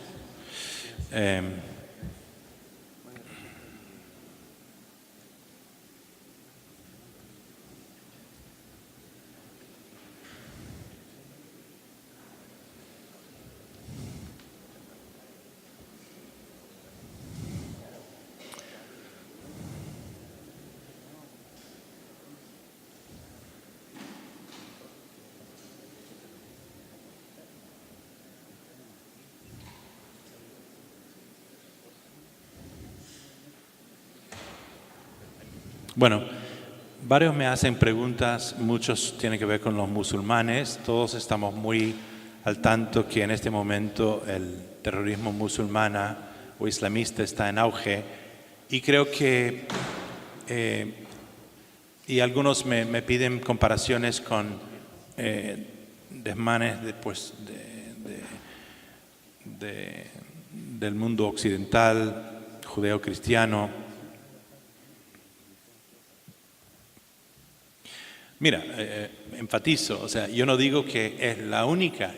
Bueno, varios me hacen preguntas, muchos tienen que ver con los musulmanes. Todos estamos muy al tanto que en este momento el terrorismo musulmana o islamista está en auge, y creo que y algunos me piden comparaciones con desmanes del mundo occidental, judeo-cristiano. Mira, enfatizo, o sea, yo no digo que es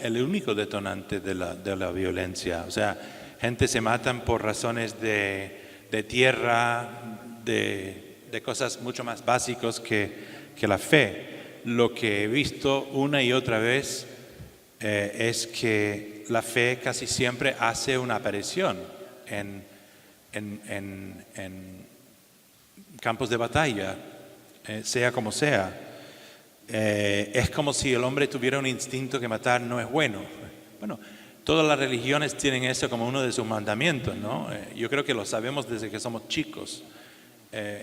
el único detonante de la violencia. O sea, gente se matan por razones de tierra, de cosas mucho más básicas que la fe. Lo que he visto una y otra vez es que la fe casi siempre hace una aparición en campos de batalla, sea como sea. Es como si el hombre tuviera un instinto que matar no es bueno. Bueno, todas las religiones tienen eso como uno de sus mandamientos, ¿no? Yo creo que lo sabemos desde que somos chicos.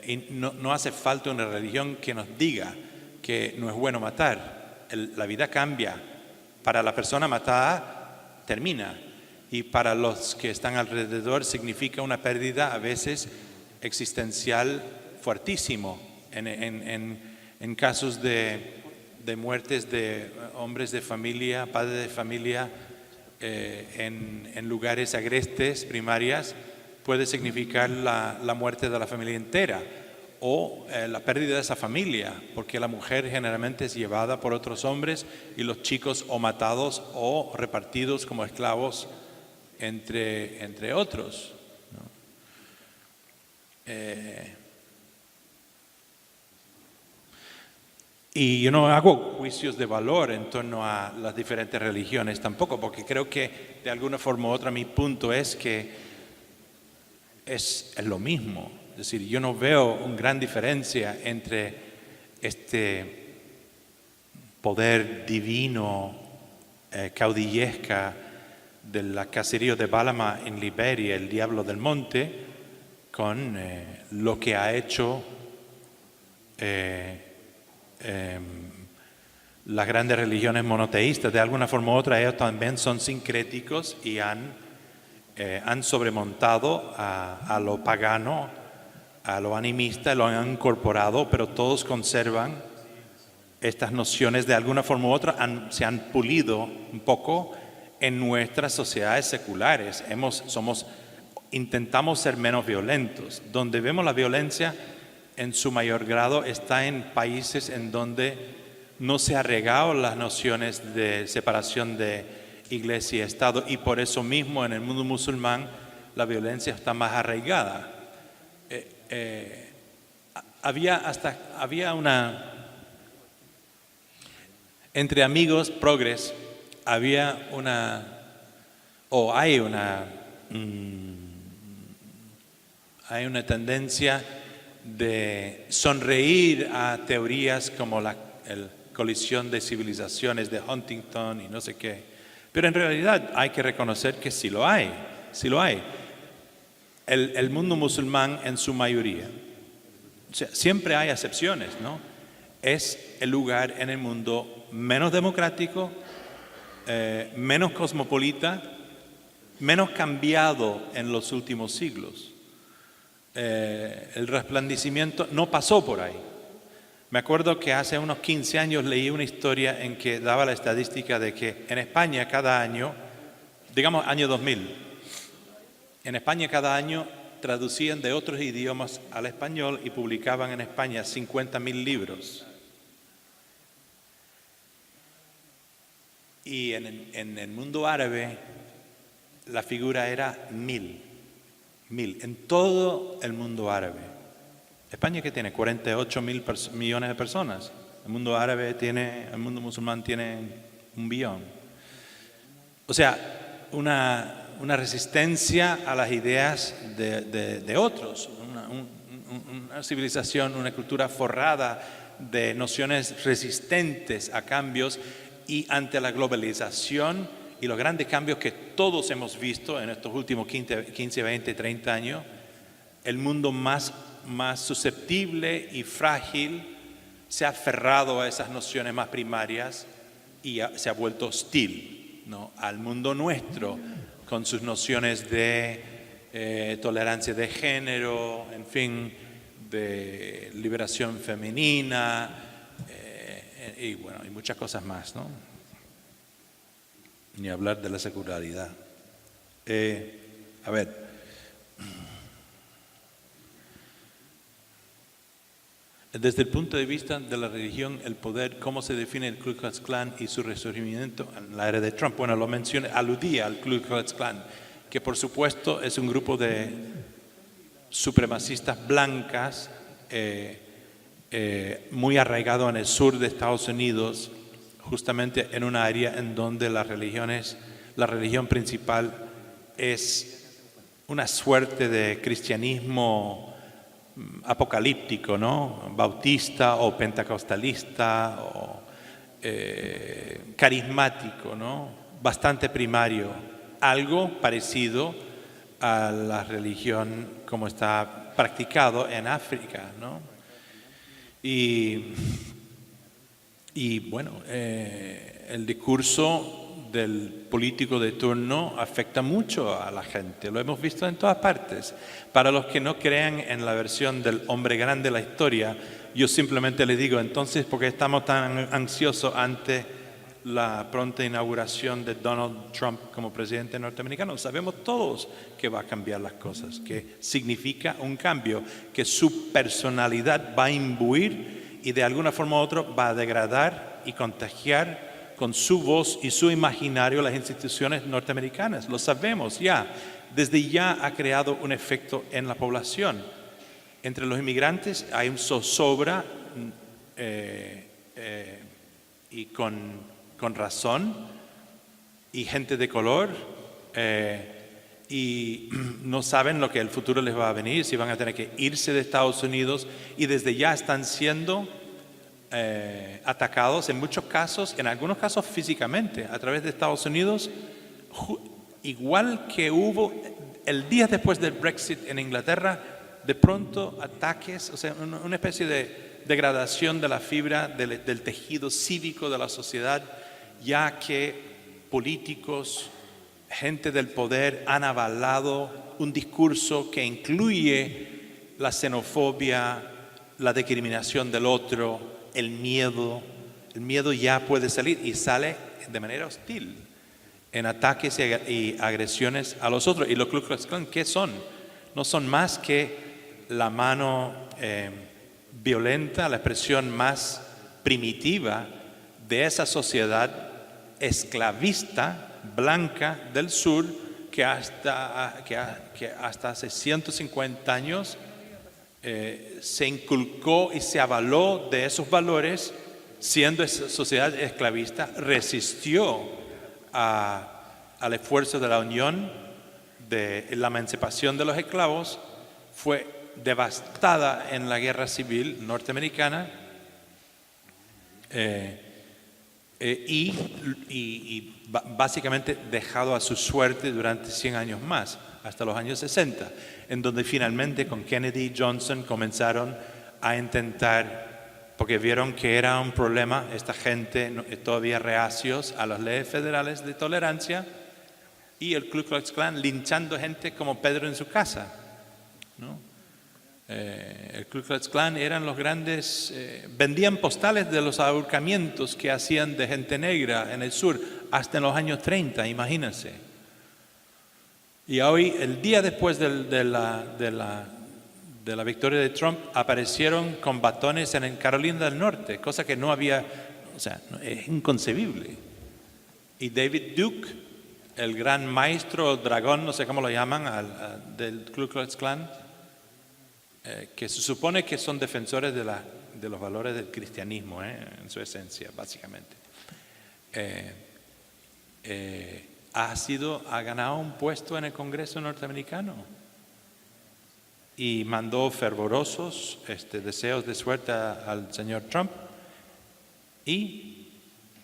Y no hace falta una religión que nos diga que no es bueno matar. La vida cambia. Para la persona matada termina. Y para los que están alrededor significa una pérdida a veces existencial fuertísimo. En casos de muertes de hombres de familia, padres de familia, en lugares agrestes, primarias, puede significar la muerte de la familia entera o la pérdida de esa familia, porque la mujer generalmente es llevada por otros hombres y los chicos o matados o repartidos como esclavos entre otros, ¿no? Y yo no hago juicios de valor en torno a las diferentes religiones tampoco, porque creo que de alguna forma u otra mi punto es que es lo mismo. Es decir, yo no veo una gran diferencia entre este poder divino, caudillesca del caserío de Balama en Liberia, el diablo del monte, con lo que ha hecho las grandes religiones monoteístas. De alguna forma u otra ellos también son sincréticos y han sobremontado a lo pagano, a lo animista, lo han incorporado, pero todos conservan estas nociones. De alguna forma u otra se han pulido un poco en nuestras sociedades seculares. Intentamos ser menos violentos. Donde vemos la violencia en su mayor grado está en países en donde no se han regado las nociones de separación de iglesia y Estado, y por eso mismo en el mundo musulmán la violencia está más arraigada. Había una, entre amigos progres, había una, o hay una tendencia de sonreír a teorías como la colisión de civilizaciones de Huntington y no sé qué. Pero en realidad hay que reconocer que sí lo hay. El mundo musulmán en su mayoría, o sea, siempre hay excepciones, ¿no? Es el lugar en el mundo menos democrático, menos cosmopolita, menos cambiado en los últimos siglos. El resplandecimiento no pasó por ahí. Me acuerdo que hace unos 15 años leí una historia en que daba la estadística de que en España cada año, digamos año 2000, en España cada año traducían de otros idiomas al español y publicaban en España 50.000 libros. Y en el mundo árabe la figura era 1000, en todo el mundo árabe. España, que tiene 48 millones de personas. El mundo musulmán tiene 1 billón. O sea, una resistencia a las ideas de otros, una civilización, una cultura forrada de nociones resistentes a cambios, y ante la globalización y los grandes cambios que todos hemos visto en estos últimos 15, 20, 30 años, el mundo más susceptible y frágil se ha aferrado a esas nociones más primarias y se ha vuelto hostil, ¿no?, al mundo nuestro, con sus nociones de tolerancia de género, en fin, de liberación femenina, y bueno, y muchas cosas más, ¿no? Ni hablar de la secularidad. A ver, desde el punto de vista de la religión, el poder, cómo se define el Ku Klux Klan y su resurgimiento en la era de Trump. Bueno, lo mencioné, aludía al Ku Klux Klan, que por supuesto es un grupo de supremacistas blancas muy arraigado en el sur de Estados Unidos, justamente en un área en donde la religión principal es una suerte de cristianismo apocalíptico, ¿no? Bautista o pentecostalista o carismático, ¿no? Bastante primario, algo parecido a la religión como está practicado en África, ¿no? Y bueno, el discurso del político de turno afecta mucho a la gente, lo hemos visto en todas partes. Para los que no crean en la versión del hombre grande de la historia, yo simplemente les digo, entonces, ¿por qué estamos tan ansiosos ante la pronta inauguración de Donald Trump como presidente norteamericano? Sabemos todos que va a cambiar las cosas, que significa un cambio, que su personalidad va a imbuir y de alguna forma u otra va a degradar y contagiar con su voz y su imaginario las instituciones norteamericanas. Lo sabemos ya. Desde ya ha creado un efecto en la población. Entre los inmigrantes hay un zozobra y con razón, y gente de color, y no saben lo que el futuro les va a venir, si van a tener que irse de Estados Unidos, y desde ya están siendo atacados en muchos casos, en algunos casos físicamente, a través de Estados Unidos, igual que hubo el día después del Brexit en Inglaterra, de pronto ataques, o sea, una especie de degradación de la fibra del tejido cívico de la sociedad, ya que políticos, gente del poder han avalado un discurso que incluye la xenofobia, la discriminación del otro, el miedo ya puede salir y sale de manera hostil en ataques y agresiones a los otros. Y los Ku Klux Klan, ¿qué son? No son más que la mano violenta, la expresión más primitiva de esa sociedad esclavista blanca del sur que hasta hace 150 años se inculcó y se avaló de esos valores, siendo esa sociedad esclavista, resistió al esfuerzo de la unión, de la emancipación de los esclavos, fue devastada en la guerra civil norteamericana y básicamente dejado a su suerte durante 100 años más, hasta los años 60, en donde finalmente con Kennedy y Johnson comenzaron a intentar, porque vieron que era un problema, esta gente todavía reacios a las leyes federales de tolerancia, y el Ku Klux Klan linchando gente como Pedro en su casa, ¿no? El Ku Klux Klan eran los grandes, vendían postales de los ahorcamientos que hacían de gente negra en el sur, hasta en los años 30, imagínense. Y hoy, el día después de la victoria de Trump, aparecieron con batones en Carolina del Norte, cosa que no había, o sea, es inconcebible. Y David Duke, el gran maestro, el dragón, no sé cómo lo llaman, del Ku Klux Klan, que se supone que son defensores de los valores del cristianismo, en su esencia, básicamente. Ha ganado un puesto en el Congreso norteamericano y mandó fervorosos deseos de suerte al señor Trump. Y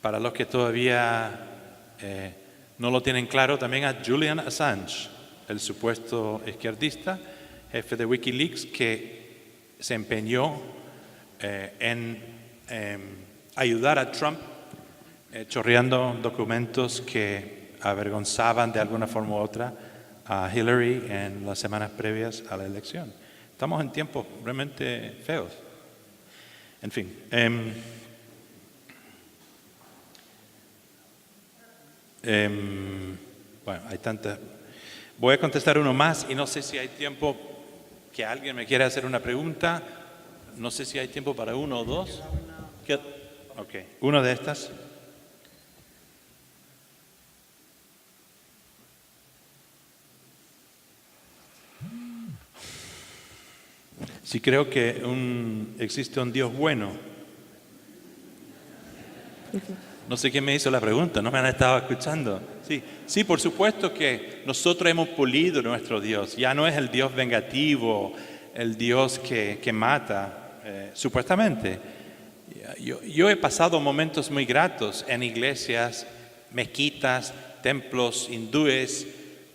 para los que todavía no lo tienen claro, también a Julian Assange, el supuesto izquierdista, jefe de Wikileaks, que se empeñó en ayudar a Trump chorreando documentos que avergonzaban de alguna forma u otra a Hillary en las semanas previas a la elección. Estamos en tiempos realmente feos. En fin. Bueno, hay tantas. Voy a contestar uno más y no sé si hay tiempo que alguien me quiera hacer una pregunta. No sé si hay tiempo para uno o dos. Ok, una de estas. Si creo que existe un Dios bueno. No sé quién me hizo la pregunta, no me han estado escuchando. Sí, por supuesto que nosotros hemos pulido nuestro Dios. Ya no es el Dios vengativo, el Dios que mata, supuestamente. Yo he pasado momentos muy gratos en iglesias, mezquitas, templos hindúes,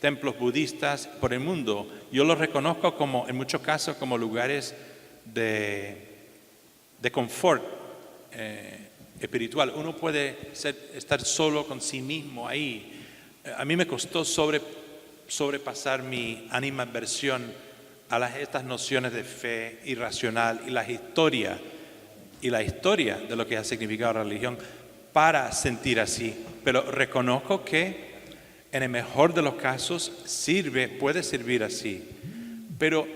templos budistas por el mundo. Yo los reconozco como, en muchos casos, como lugares de confort espiritual. Uno puede estar solo con sí mismo ahí. A mí me costó sobrepasar mi animadversión a estas nociones de fe irracional y la historia de lo que ha significado la religión para sentir así. Pero reconozco que en el mejor de los casos puede servir así. Pero,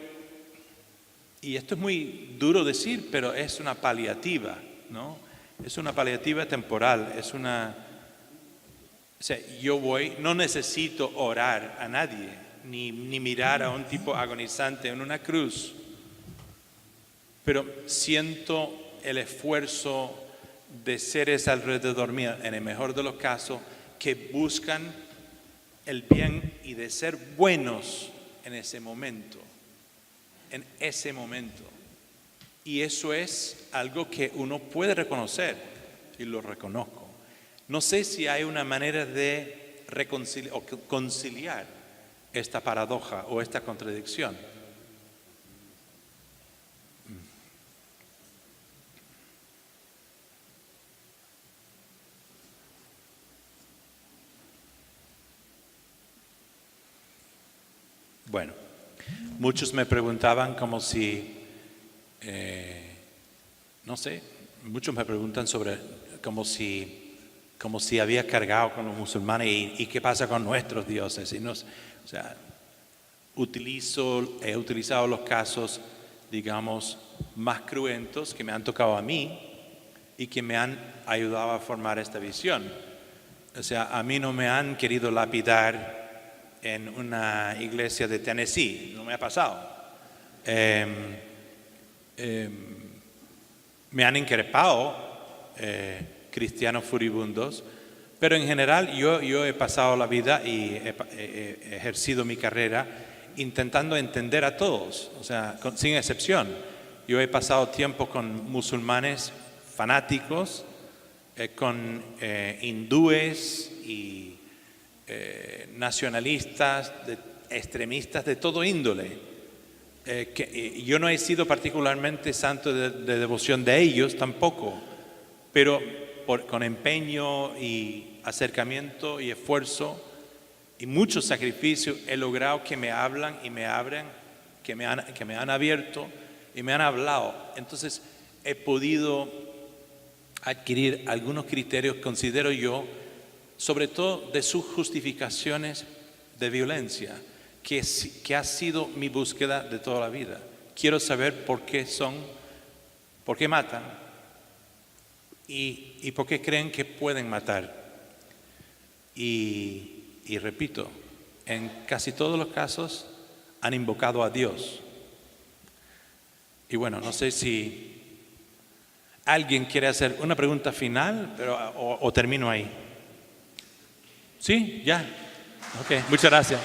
y esto es muy duro decir, pero es una paliativa, ¿no? Es una paliativa temporal, no necesito orar a nadie, ni mirar a un tipo agonizante en una cruz, pero siento el esfuerzo de seres alrededor mío, en el mejor de los casos, que buscan el bien y de ser buenos en ese momento. Y eso es algo que uno puede reconocer, y lo reconozco. No sé si hay una manera de reconciliar o conciliar esta paradoja o esta contradicción. Bueno, muchos me preguntaban como si, muchos me preguntan como si había cargado con los musulmanes y qué pasa con nuestros dioses. He utilizado los casos, digamos, más cruentos que me han tocado a mí y que me han ayudado a formar esta visión. A mí no me han querido lapidar en una iglesia de Tennessee, no me ha pasado. Me han increpado cristianos furibundos, pero en general yo he pasado la vida y he ejercido mi carrera intentando entender a todos, sin excepción. Yo he pasado tiempo con musulmanes fanáticos, con hindúes y nacionalistas, extremistas de todo índole. Yo no he sido particularmente santo de devoción de ellos tampoco, pero con empeño y acercamiento y esfuerzo y mucho sacrificio he logrado que me hablan y me abran, que me han abierto y me han hablado. Entonces he podido adquirir algunos criterios, considero yo, sobre todo de sus justificaciones de violencia, que ha sido mi búsqueda de toda la vida. Quiero saber por qué matan y por qué creen que pueden matar. Y repito, en casi todos los casos han invocado a Dios. Y bueno, no sé si alguien quiere hacer una pregunta final, o termino ahí. ¿Sí? ¿Ya? Ok, muchas gracias.